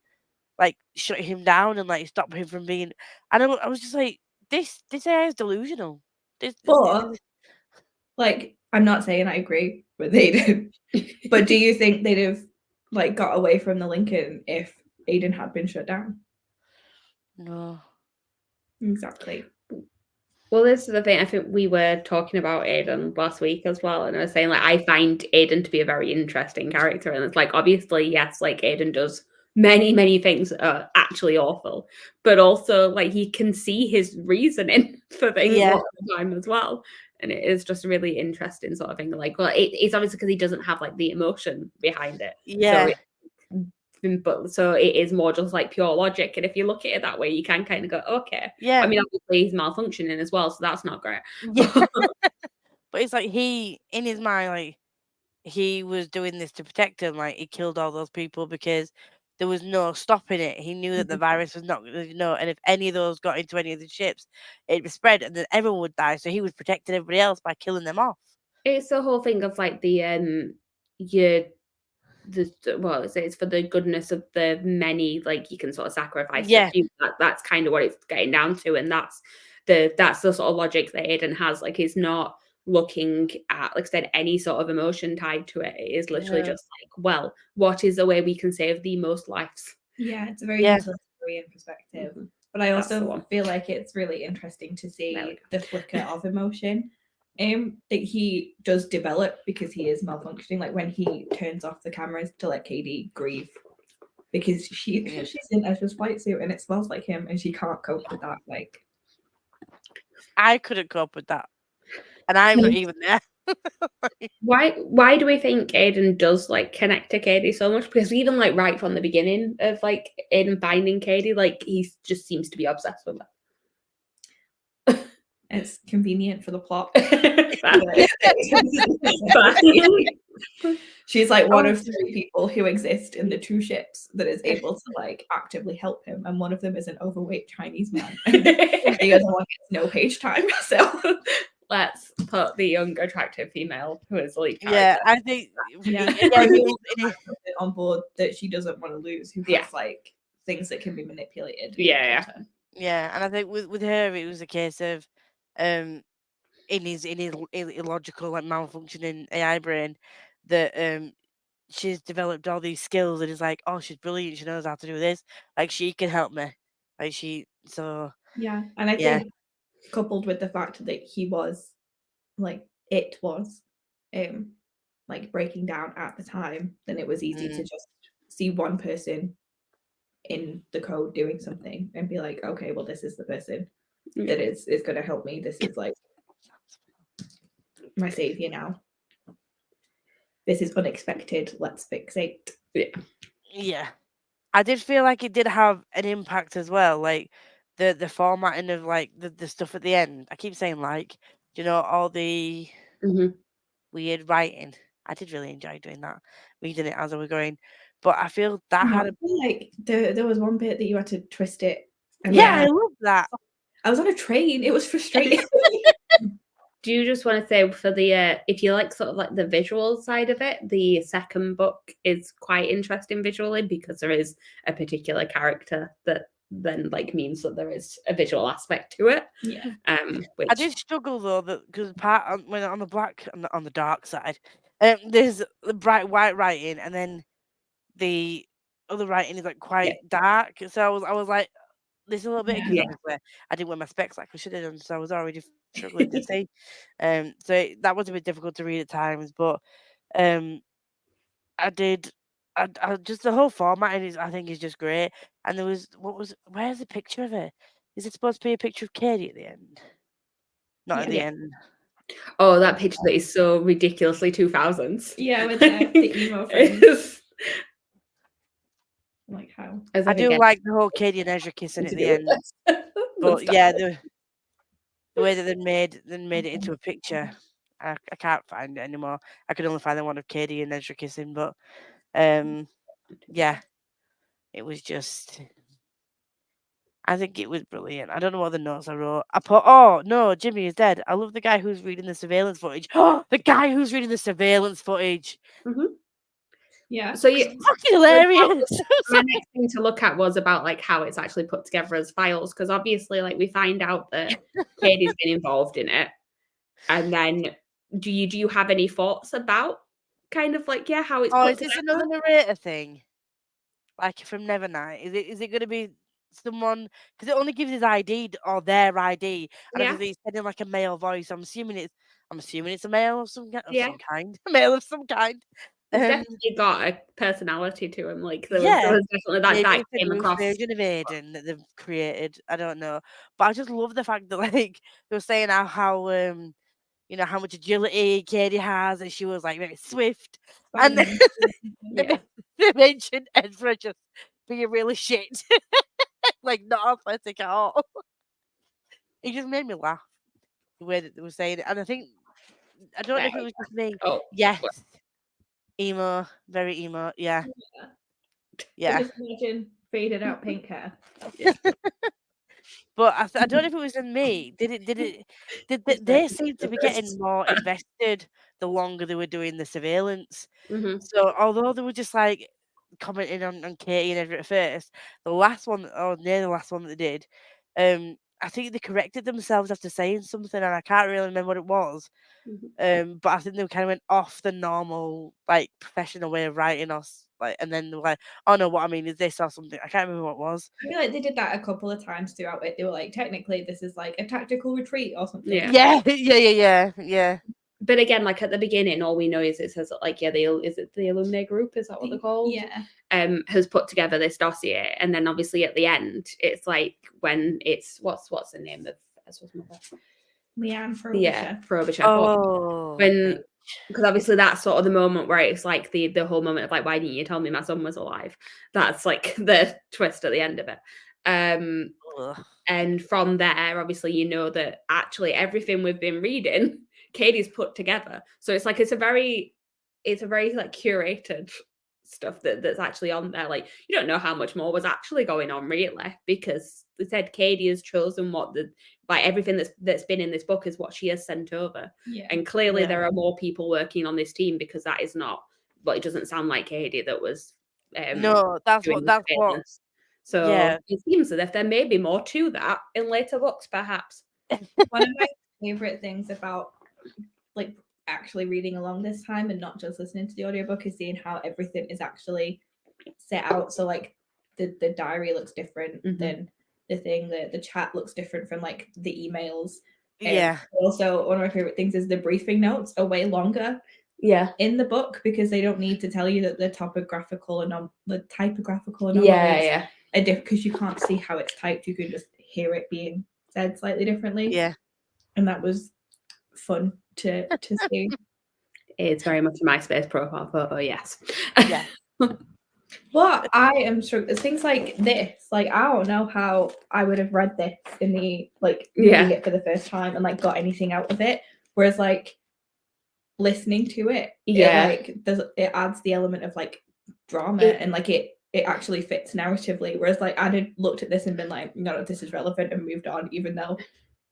like shut him down and like stop him from being. And I was just like, this AI is delusional. Like, I'm not saying I agree with Aiden, but do you think they'd have like got away from the Lincoln if Aiden had been shut down? No. Exactly. Well, this is the thing. I think we were talking about Aiden last week as well, and I was saying like I find Aiden to be a very interesting character, and it's like obviously yes, like Aiden does many things that are actually awful, but also like he can see his reasoning for things a lot of the time as well. And it is just a really interesting sort of thing. Like, well, it's obviously because he doesn't have like the emotion behind it. Yeah. So it is more just like pure logic. And if you look at it that way, you can kind of go, okay. Yeah. I mean, obviously he's malfunctioning as well, so that's not great. Yeah. But it's like he, in his mind, like he was doing this to protect him. Like he killed all those people because there was no stopping it. He knew that the virus was not, and if any of those got into any of the ships, it would spread, and then everyone would die. So he was protecting everybody else by killing them off. It's the whole thing of like it's for the goodness of the many, like you can sort of sacrifice a few. That's kind of what it's getting down to, and that's the sort of logic that Aiden has. Like he's not looking at, like I said, any sort of emotion tied to it. It is literally just like, well, what is the way we can save the most lives? Yeah, it's a very utilitarian perspective. Mhm. But I also feel like it's really interesting to see the flicker of emotion that he does develop because he is malfunctioning. Like when he turns off the cameras to let Katie grieve because she's in Ezra's flight suit and it smells like him and she can't cope with that. Like I couldn't cope with that, and I'm not even there. Why do we think Aiden does like connect to Katie so much? Because even like right from the beginning of like Aiden finding Katie, like he just seems to be obsessed with her. It's convenient for the plot. She's like one of 3 people who exist in the 2 ships that is able to like actively help him, and one of them is an overweight Chinese man. And the other one gets no page time. So let's put the young, attractive female who is lead character. Yeah, I think on board that she doesn't want to lose, who has like things that can be manipulated. Yeah, and I think with her it was a case of in his illogical, like malfunctioning AI brain that she's developed all these skills and is like, oh, she's brilliant, she knows how to do this, like she can help me, like and I think coupled with the fact that he was like like breaking down at the time, then it was easy to just see one person in the code doing something and be like, okay, well, this is the person that is going to help me. This is like my savior now. This is unexpected. Let's fix it. Yeah. I did feel like it did have an impact as well, like the formatting of like the stuff at the end. I keep saying like, all the weird writing. I did really enjoy doing that, reading it as I was going. But I feel that like there was one bit that you had to twist it. I love that. I was on a train. It was frustrating. Do you just want to say for the if you like sort of like the visual side of it, the second book is quite interesting visually because there is a particular character that then like means that there is a visual aspect to it. I did struggle though because when on the dark side, there's the bright white writing and then the other writing is like quite dark. So I was like, there's a little bit because obviously I didn't wear my specs like I should have done, so I was already struggling to see. So that was a bit difficult to read at times, but I did. I just the whole format I think is just great. And where's the picture of it? Is it supposed to be a picture of Katie at the end? Not at the end. Oh, that picture that is so ridiculously 2000s. Yeah, with the emo friends. Like how? I do like the whole Katie and Ezra kissing at the end. But yeah, the way that they made it into a picture, I can't find it anymore. I could only find the one of Katie and Ezra kissing, but yeah, it was just. I think it was brilliant. I don't know what the notes I wrote. I put, oh no, Jimmy is dead. I love the guy who's reading the surveillance footage. Oh, the guy who's reading the surveillance footage. Yeah. So you fucking hilarious. My next thing to look at was about like how it's actually put together as files, because obviously like we find out that Katie's been involved in it, and then do you have any thoughts about kind of like how it's put is this together? another narrator thing, like from Nevernight? Is it going to be someone, because it only gives his ID or their ID, and obviously he's sending like a male voice. I'm assuming it's a male of some kind, a male of some kind. He's definitely got a personality to him. Like there was definitely that came across. Version of Aiden that they've created. I don't know, but I just love the fact that like they were saying how how much agility Katie has, and she was like very swift, and then they mentioned Ezra just being really shit, like not athletic at all. It just made me laugh the way that they were saying it, and I don't know if it was just me. Oh yes, emo, very emo, yeah. Yeah. Just imagine faded out pink hair. But I don't know if it was in me. Did they seem to be getting more invested the longer they were doing the surveillance. Mhm. So although they were just like commenting on Katie and Edward at first, the last one or near the last one that they did, I think they corrected themselves after saying something, and I can't really remember what it was. Mhm. But I think they kind of went off the normal, like professional way of writing us, like, and then they were like, "Oh no, what I mean is this or something." I can't remember what it was. I feel like they did that a couple of times throughout it. They were like, technically, this is like a tactical retreat or something. Yeah. Yeah. But again, like at the beginning, all we know is it says like, yeah, is it the Illuminae group? Is that what they're called? Yeah. Has put together this dossier, and then obviously at the end, it's like when it's what's the name of Ezra's mother? Leanne Frobisher. Yeah, Frobisher. Oh, When, because obviously that's sort of the moment where it's like the whole moment of like, why didn't you tell me my son was alive? That's like the twist at the end of it. ugh. And from there, obviously, you know that actually everything we've been reading, Katie's put together. So it's like it's a very like curated stuff that's actually on there. Like you don't know how much more was actually going on really, because they said Katie has chosen what everything that's been in this book is what she has sent over. Yeah. And clearly Yeah. there are more people working on this team, because that is not, but it doesn't sound like Katie that was No, that's doing what the that's what. surveillance. So Yeah. it seems as if there may be more to that in later books, perhaps. One of my favorite things about like actually reading along this time and not just listening to the audiobook is seeing how everything is actually set out. So like the diary looks different than the thing, the chat looks different from like the emails. Yeah. Also, one of my favorite things is the briefing notes are way longer. Yeah. In the book, because they don't need to tell you that the typographical anomalies Yeah. are different, because you can't see how it's typed. You can just hear it being said slightly differently. Yeah. And that was fun to see. It's very much a MySpace profile photo, yes. Yeah. But I am sure things like this, like I don't know how I would have read this in the like reading it for the first time and like got anything out of it. Whereas like listening to it, it adds the element of like drama and like it actually fits narratively. Whereas like I'd have looked at this and been like, no, this is relevant, and moved on, even though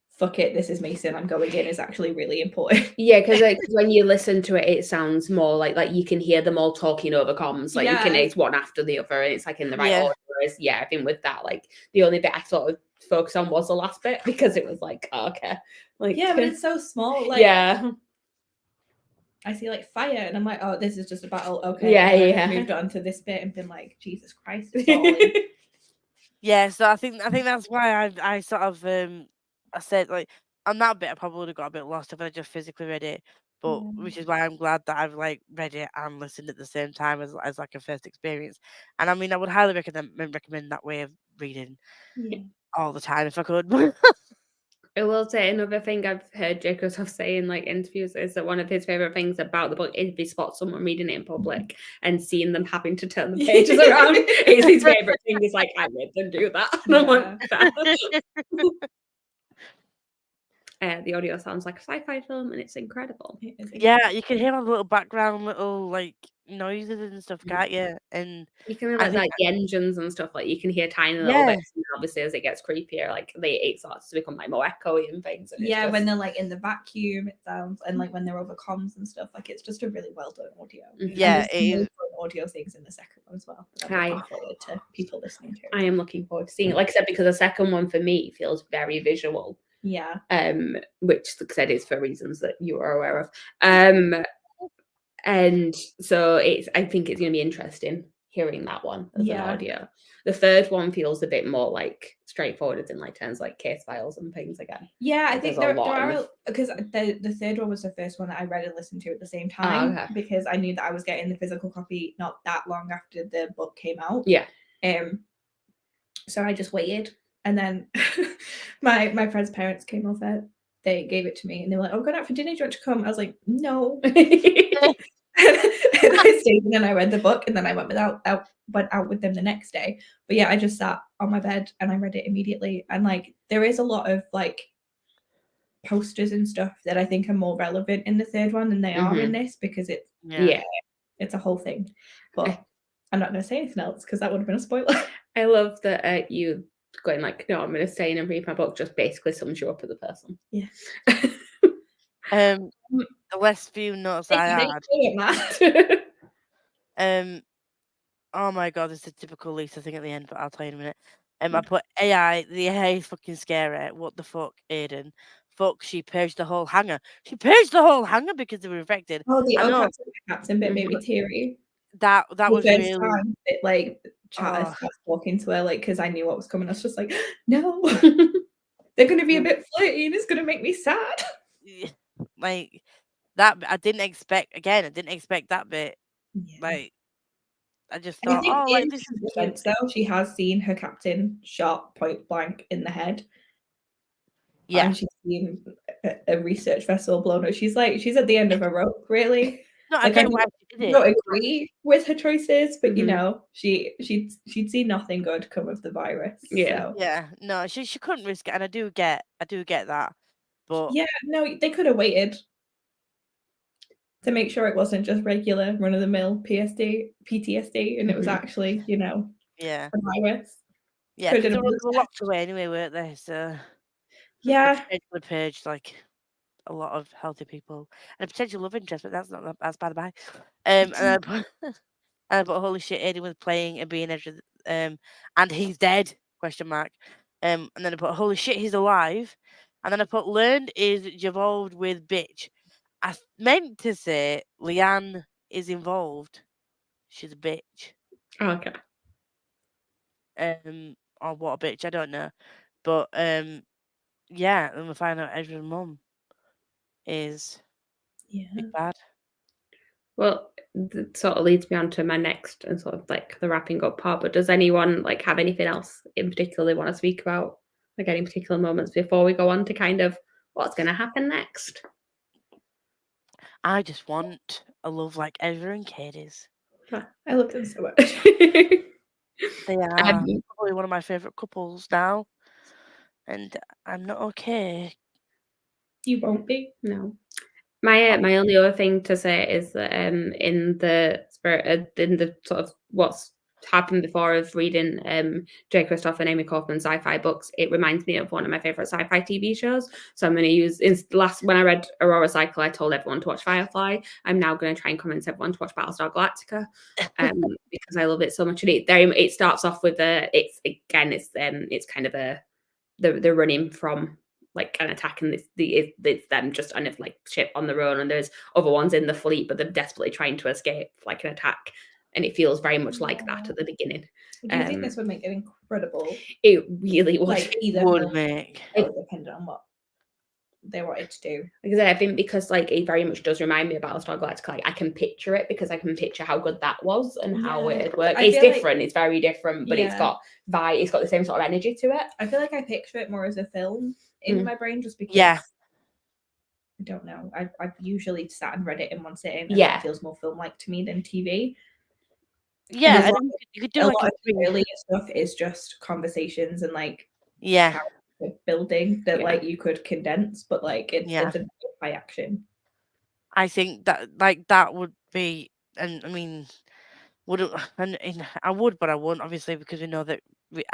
fuck it, this is Mason, I'm going in is actually really important. Yeah, because when you listen to it, it sounds more like you can hear them all talking over comms. Like you can, it's one after the other, and it's like in the right order. Whereas, I think with that, like the only bit I sort of focused on was the last bit, because it was like, oh, okay, like but it's so small. Like I see like fire, and I'm like, oh, this is just a battle. Okay, and I moved on to this bit and been like, Jesus Christ, it's falling. Yeah, so I think that's why I sort of I said like on that bit I probably would have got a bit lost if I just physically read it, but which is why I'm glad that I've like read it and listened at the same time as like a first experience. And I mean, I would highly recommend that way of reading all the time if I could. I will say another thing I've heard J. Kristoff say in like interviews is that one of his favorite things about the book is if he spots someone reading it in public and seeing them having to turn the pages around. Is his favorite thing. Is like, I made them do that. And I'm like, the audio sounds like a sci-fi film, and it's incredible. Yeah, you can hear all the little background little like noises and stuff, can't you? And you can hear like the engines and stuff. Like you can hear tiny little bits. And obviously, as it gets creepier, like it starts to become like more echoey and things. And when they're like in the vacuum, it sounds, and like when they're over comms and stuff. Like it's just a really well done audio. Yeah, it is. Audio things in the second one as well. I'm looking forward to people listening to it. I am looking forward to seeing it. Like I said, because the second one for me feels very visual. Yeah. Which like I said is for reasons that you are aware of. And so I think it's going to be interesting hearing that one as an audio. The third one feels a bit more like straightforward, as in like terms like case files and things again. Yeah, I think there are, because the third one was the first one that I read and listened to at the same time, because I knew that I was getting the physical copy not that long after the book came out. Yeah. So I just waited, and then my friend's parents came over. They gave it to me, and they were like, "Oh, we're going out for dinner. Do you want to come?" I was like, "No." And I stayed, and then I read the book, and then I went out with them the next day. But yeah, I just sat on my bed and I read it immediately. And like there is a lot of like posters and stuff that I think are more relevant in the third one than they are in this, because it's a whole thing. But I'm not going to say anything else because that would have been a spoiler. I love that you going like, no, I'm going to stay in and read my book just basically sums you up as a person. Yeah. The last few notes I had. Oh my god, it's a typical Lisa thing at the end, but I'll tell you in a minute. I put AI, the AI is fucking scary. What the fuck, Aiden? Fuck, she purged the whole hangar. She purged the whole hangar because they were infected. Oh, the I know captain bit made me teary. that was The first really time it like Chatter starts talking to her, like, because I knew what was coming. I was just like, no, they're going to be a bit flirty and it's going to make me sad. like that. I didn't expect that bit. Yeah. Like, I just I thought, think oh, like this is defense, though, she has seen her captain shot point blank in the head. Yeah, and she's seen a research vessel blown up. She's at the end of a rope, really. no, I Like, get why she did it. don't agree with her choices, but you Mhm. know, she'd seen nothing good come of the virus. Yeah. So. Yeah, no, she couldn't risk it, and I do get that, but Yeah, no, they could have waited to make sure it wasn't just regular run-of-the-mill PTSD, and it was actually, you know, yeah, a virus. yeah, Could because have they been were locked away anyway, weren't they? So they Yeah, potentially purged like a lot of healthy people and a potential love interest, but that's not as bad. Bye. And I put, and I put, holy shit, Aiden was playing and being edited, and he's dead? Question mark. And then I put, holy shit, he's alive. And then I put, learned is involved with bitch. I meant to say Leanne is involved. She's a bitch. Okay. Or what a bitch, I don't know. But yeah, then we find out Ezra's mum is big bad. Well, that sort of leads me on to my next and sort of like the wrapping up part. But does anyone like have anything else in particular they want to speak about? Like any particular moments before we go on to kind of what's going to happen next? I just want a love like Ezra and Katie's. I love them so much. They are probably one of my favourite couples now. And I'm not okay. You won't be. No. My only other thing to say is that in the spirit in the sort of what's happened before of reading J. Kristoff and Amy Kaufman's sci-fi books, it reminds me of one of my favorite sci-fi TV shows. So I'm going to use when I read Aurora Cycle, I told everyone to watch Firefly. I'm now going to try and convince everyone to watch Battlestar Galactica because I love it so much. And it starts off with it's kind of they're running from like an attack, and it's them just kind of like ship on their own, and there's other ones in the fleet, but they're desperately trying to escape like an attack, and it feels very much like that at the beginning. Do you think this would make it incredible? It really would. Like either would make it depending on what they wanted to do. Like I said, I think because like it very much does remind me of Battlestar Galactica. Like, I can picture it because I can picture how good that was and how it worked. It's different. It's very different, but it's got the same sort of energy to it. I feel like I picture it more as a film in my brain, just because. Yeah. I don't know. I've usually sat and read it in one sitting, and it feels more film-like to me than TV. Yeah, I think you could do a like lot of the earlier stuff is just conversations and like building that like you could condense, but like it's a high action. I think that would be, and I mean, I would, but I wouldn't, obviously, because we know that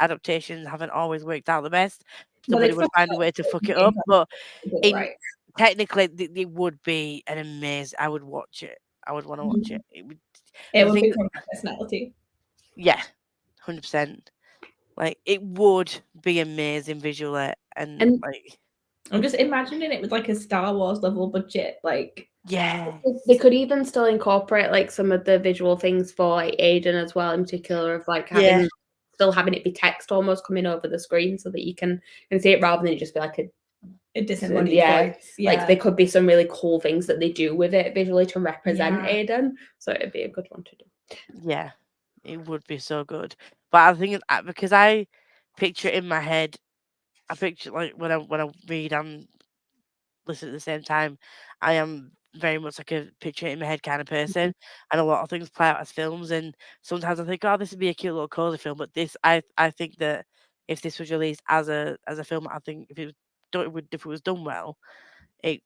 adaptations haven't always worked out the best. Somebody would find a way to fuck it up, but technically, it would be an amazing. I would watch it. I would want to watch it. It would become a personality. Yeah, 100%. Like it would be amazing visually, and like I'm just imagining it with like a Star Wars level budget, like. Yeah, they could even still incorporate like some of the visual things for like Aiden as well, in particular of like still having it be text almost coming over the screen so that you can see it rather than it just be like a disembodied voice. Like there could be some really cool things that they do with it visually to represent Aiden, so it'd be a good one to do. Yeah, it would be so good. But I think because I picture it in my head, I picture like when I read and listen at the same time, I am very much like a picture it in my head kind of person, and a lot of things play out as films. And sometimes I think, oh, this would be a cute little cozy film. But this, I think that if this was released as a film, I think if it was done well, it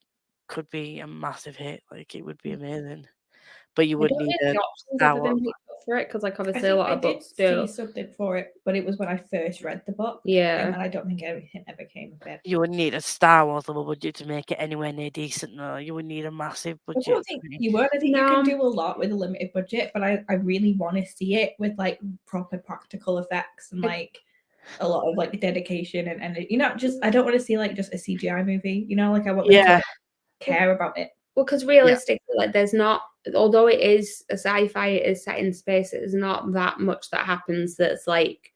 could be a massive hit. Like it would be amazing. But you would need a Star Wars. for it because, like, I obviously think a lot I of did books see do. something for it, but it was when I first read the book. Yeah. And I don't think everything ever came of it. You would need a Star Wars level budget to make it anywhere near decent, though. You would need a massive I budget. don't think you would. I think you No. can do a lot with a limited budget, but I really want to see it with like proper practical effects and like a lot of like dedication and just I don't want to see like just a CGI movie, like I want them to care about it. Well, because realistically, like there's not, although it is a sci-fi, it is set in space, there's not that much that happens that's like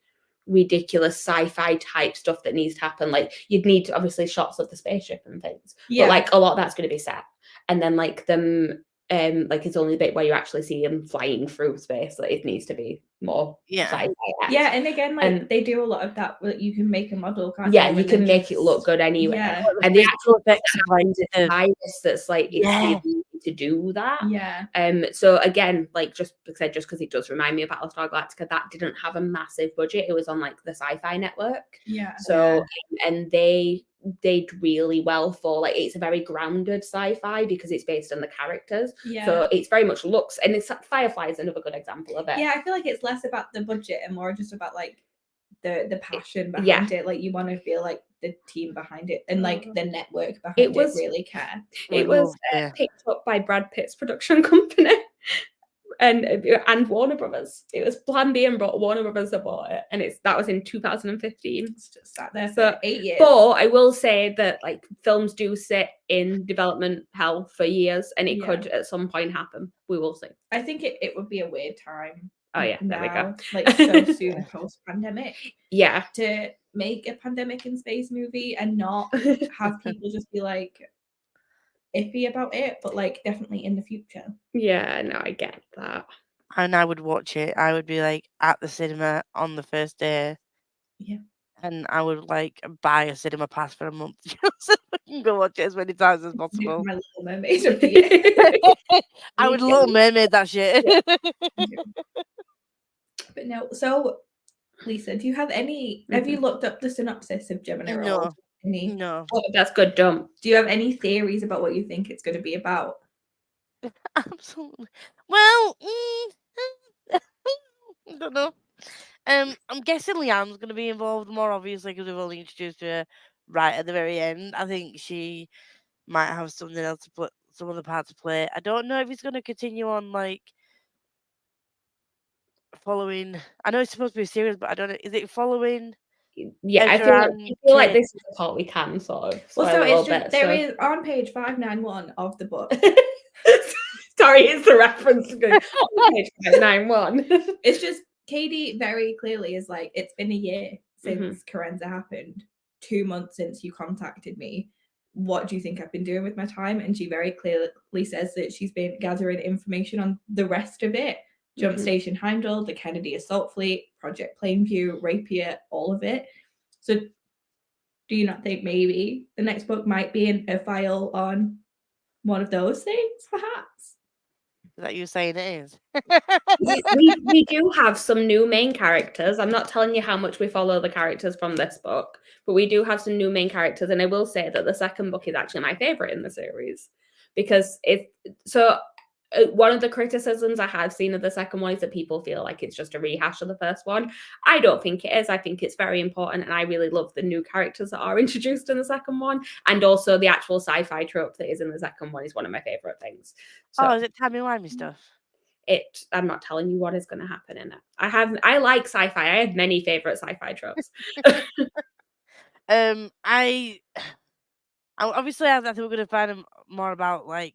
ridiculous sci-fi type stuff that needs to happen. Like you'd need to, obviously shots of the spaceship and things, but like a lot of that's going to be set, and then like them like it's only the bit where you actually see them flying through space that it needs to be more sci-fi. Yeah, and again, like they do a lot of that. You can make a model, can't yeah, you? you can make it look good anyway. Yeah. And the actual effects of like the virus that's like it's easy to do that. Yeah. So again, like just because it does remind me of Battlestar Galactica, that didn't have a massive budget. It was on like the Sci-Fi Network. Yeah. So and they did really well for like it's a very grounded sci-fi because it's based on the characters. Yeah. So it's very much looks, and it's Firefly is another good example of it. Yeah, I feel like it's less about the budget and more just about like the passion behind it. Like you want to feel like the team behind it and like the network behind it really care. It was picked up by Brad Pitt's production company. And Warner Brothers. It was Plan B and Warner Brothers that bought it, and that was in 2015. It's just sat there for 8 years. But I will say that like films do sit in development hell for years, and it could at some point happen. We will see. I think it would be a weird time. Oh yeah, now, there we go. Like so soon post pandemic. Yeah, to make a pandemic in space movie and not have people just be like iffy about it, but like definitely in the future. Yeah, no, I get that. And I would watch it. I would be like at the cinema on the first day. Yeah. And I would like buy a cinema pass for a month so I can go watch it as many times as possible. My Little Mermaid of the year. I would Little Mermaid that shit. But no, so Lisa, do you have any? Have you looked up the synopsis of Gemini Roll? No. Oh, that's good. Dumb. Do you have any theories about what you think it's going to be about? Absolutely. Well, I don't know. I'm guessing Leanne's going to be involved more, obviously, because we've only introduced her right at the very end. I think she might have something else to play, some other part to play. I don't know if he's going to continue on like following. I know it's supposed to be a series, but I don't know. Is it following? Yeah, I feel like this is the part we can sort of. Well, so it's just there is on page 591 of the book. Sorry, it's the reference to go on page 591. It's just Katie very clearly is like, it's been a year since Carenza happened, 2 months since you contacted me. What do you think I've been doing with my time? And she very clearly says that she's been gathering information on the rest of it. Jump Station Heimdall, the Kennedy Assault Fleet, Project Plainview, Rapier, all of it. So do you not think maybe the next book might be a file on one of those things, perhaps? Is that you saying it is? we do have some new main characters. I'm not telling you how much we follow the characters from this book, but we do have some new main characters. And I will say that the second book is actually my favorite in the series because one of the criticisms I have seen of the second one is that people feel like it's just a rehash of the first one. I don't think it is. I think it's very important, and I really love the new characters that are introduced in the second one, and also the actual sci-fi trope that is in the second one is one of my favorite things. So, is it timey-wimey stuff? I'm not telling you what is going to happen in it. I like sci-fi. I have many favorite sci-fi tropes. Obviously I think we're going to find more about like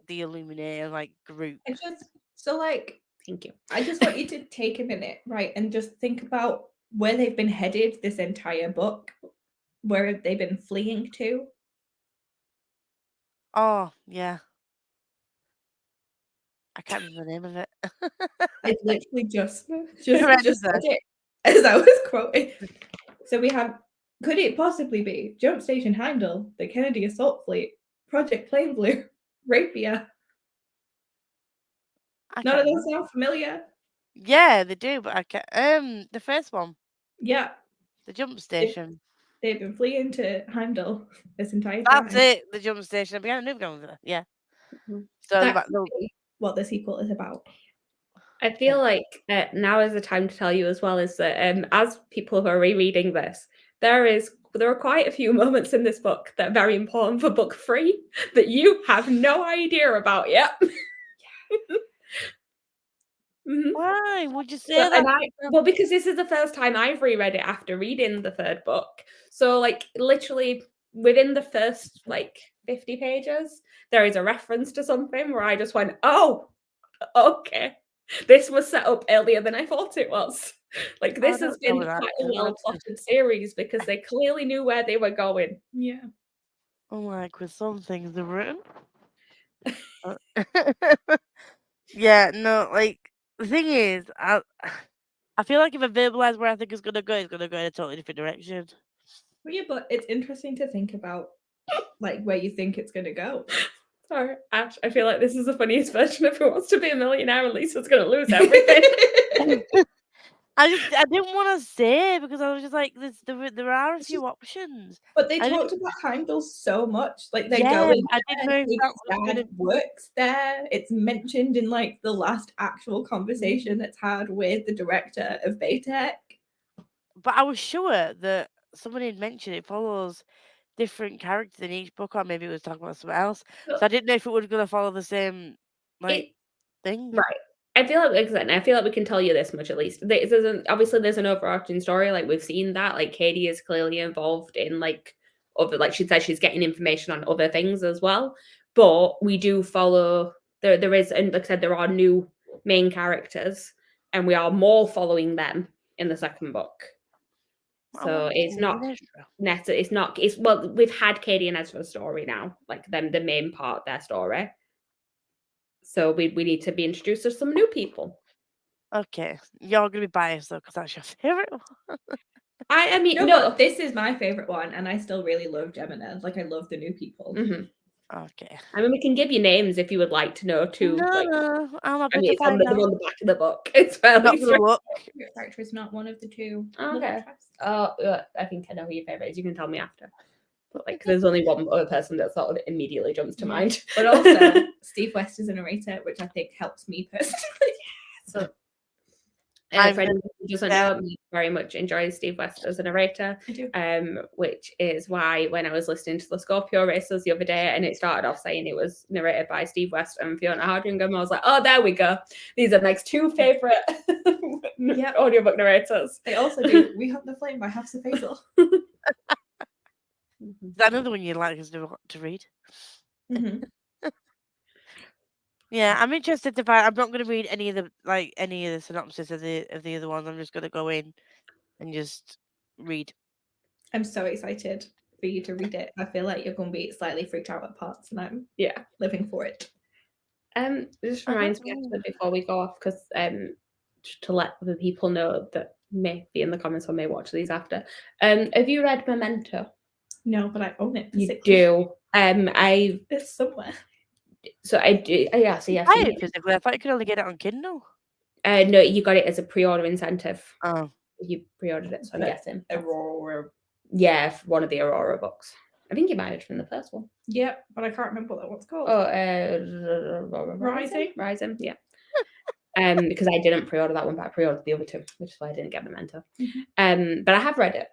the Illuminae and like group. Thank you. I just want you to take a minute, right, and just think about where they've been headed this entire book. Where have they been fleeing to? Oh, yeah. I can't remember the name of it. I literally just said it as I was quoting. So we have, could it possibly be Jump Station Heimdall, the Kennedy Assault Fleet, Project Plainview, Rapier? None of those sound familiar. Yeah, they do, but I can't. The first one. Yeah. The Jump Station. They've been fleeing to Heimdall this entire time. That's it. The Jump Station. I began a new going with it. Yeah. So that's what the sequel is about. I feel like now is the time to tell you as well is that as people who are rereading this, there are quite a few moments in this book that are very important for book 3 that you have no idea about yet. Why would you say Well, that? because this is the first time I've reread it after reading the 3rd book. So, like, literally within the first, like, 50 pages, there is a reference to something where I just went, oh, okay. This was set up earlier than I thought it was. Like, this has been quite a well-plotted series because they clearly knew where they were going. Yeah. Like with some things are written. Yeah, no, like the thing is, I feel like if I verbalize where I think it's gonna go in a totally different direction. Well, yeah, but it's interesting to think about, like, where you think it's gonna go. Sorry, Ash, I feel like this is the funniest version of Who Wants to Be a Millionaire and Lisa's gonna lose everything. I didn't want to say because I was just like, there are a few options. But they talked about Heimdall so much, like they're Yeah, going. I didn't know if that was dad works there. It's mentioned in like the last actual conversation that's had with the director of Baytech. But I was sure that somebody had mentioned it follows different characters in each book, or maybe it was talking about something else. So I didn't know if it was going to follow the same thing. Right. I feel like we can tell you this much at least. There's an overarching story. Like we've seen that. Like Katie is clearly involved in like other. Like she said, she's getting information on other things as well. But we do follow. There is, and like I said, there are new main characters, and we are more following them in the 2nd book. So it's not. Well, we've had Katie and Ezra's story now, like them the main part of their story. So we need to be introduced to some new people. Okay, you're gonna be biased though, because that's your favorite one. I mean, no, this is my favorite one, and I still really love Gemini. Like I love the new people. Mm-hmm. Okay. I mean, we can give you names if you would like to know too. No, I'm happy to it's find out. on the back of the book. It's fairly Your character is not one of the two. Okay. I think I know who your favorite is. You can tell me after. But like, there's only one other person that sort of immediately jumps to mind. But also, Steve West is a narrator, which I think helps me personally. So, a friend who doesn't know me very much enjoys Steve West as a narrator. I do. Which is why when I was listening to the Scorpio races the other day and it started off saying it was narrated by Steve West and Fiona Hardingham, I was like, oh, there we go. These are my 2 favorite audiobook narrators. They also do We Hunt the Flame by Hafsa Faisal. Is that another one you'd like us to read? Mm-hmm. Yeah, I'm interested to find. I'm not going to read any of the synopsis of the other ones. I'm just going to go in and just read. I'm so excited for you to read it. I feel like you're going to be slightly freaked out at parts, and I'm living for it. It just reminds me actually before we go off, because to let the people know that may be in the comments or may watch these after. Have you read Memento? No, but I own it. You do. It's somewhere. So I do. Yeah. So yeah. Physically, I thought you could only get it on Kindle. No, you got it as a pre-order incentive. Oh. You pre-ordered it, so I'm guessing. Aurora. Yeah, one of the Aurora books. I think you might have from the first one. Yeah, but I can't remember what that one's called. Oh, Rising. Yeah. Because I didn't pre-order that one, but I pre-ordered the other 2, which is why I didn't get Memento. Mm-hmm. But I have read it.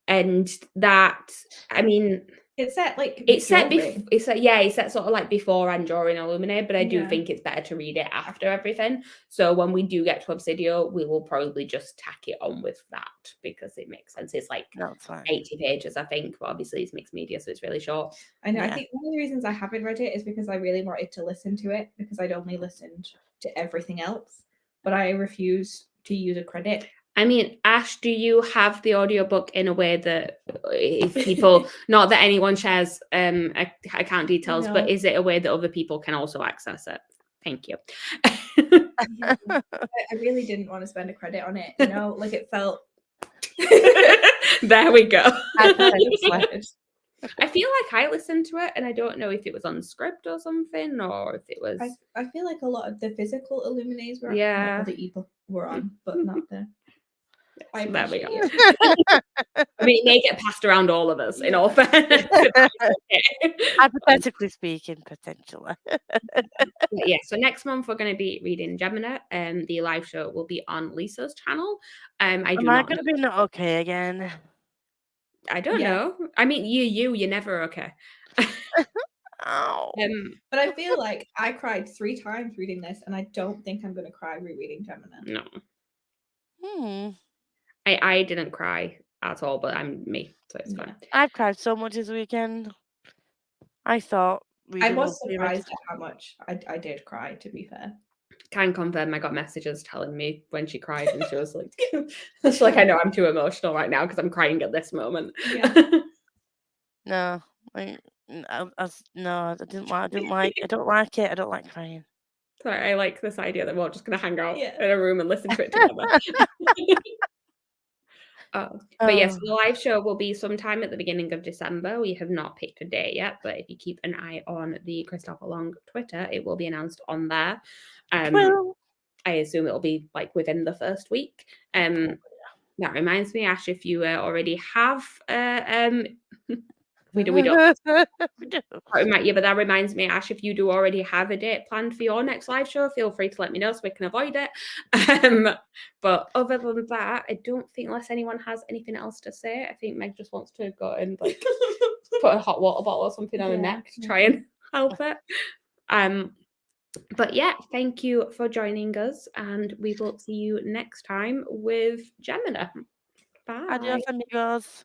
And that, I mean, it's set sort of like before and during Illuminae, but I do think it's better to read it after everything. So when we do get to Obsidio, we will probably just tack it on with that because it makes sense. It's like 80 pages, I think, but obviously it's mixed media, so it's really short. I know. Yeah. I think one of the reasons I haven't read it is because I really wanted to listen to it because I'd only listened to everything else, but I refuse to use a credit. I mean, Ash, do you have the audiobook in a way that if people, not that anyone shares account details, but is it a way that other people can also access it? Thank you. I really didn't want to spend a credit on it, you know, like it felt. There we go. I feel like I listened to it and I don't know if it was on script or something or if it was. I feel like a lot of the physical Illuminaes were on, the ebook were on, but not the. I So there we appreciate go. it. I mean, it may get passed around all of us, in all Yeah. fairness. If that is okay. Hypothetically speaking, potentially. But yeah, so next month we're going to be reading Gemini. The live show will be on Lisa's channel. I do Am I not going know. to be not okay again? I don't Yeah. know. I mean, you're never okay. Ow. But I feel like I cried 3 times reading this, and I don't think I'm going to cry rereading Gemini. No, Hmm. I didn't cry at all, but I'm me, so it's Yeah. fine. I've cried so much this weekend. I thought I reading was would be surprised at how much I did cry, to be fair. Can confirm I got messages telling me when she cried, and she was like, "It's like I know I'm too emotional right now because I'm crying at this moment." Yeah. No, like, no, I don't like it. I don't like crying. So I like this idea that we're all just going to hang out Yeah. in a room and listen to it together. But yes, the live show will be sometime at the beginning of December. We have not picked a date yet, but if you keep an eye on the Kristoffalong Twitter, it will be announced on there. Well, I assume it'll be like within the first week. That reminds me, Ash, if you already have we don't. we do. Yeah, but that reminds me, Ash, if you do already have a date planned for your next live show, feel free to let me know so we can avoid it. But other than that, I don't think, unless anyone has anything else to say, I think Meg just wants to go and like put a hot water bottle or something on her neck to try and help it. But yeah, thank you for joining us, and we will see you next time with Gemini. Bye. Adios, amigos.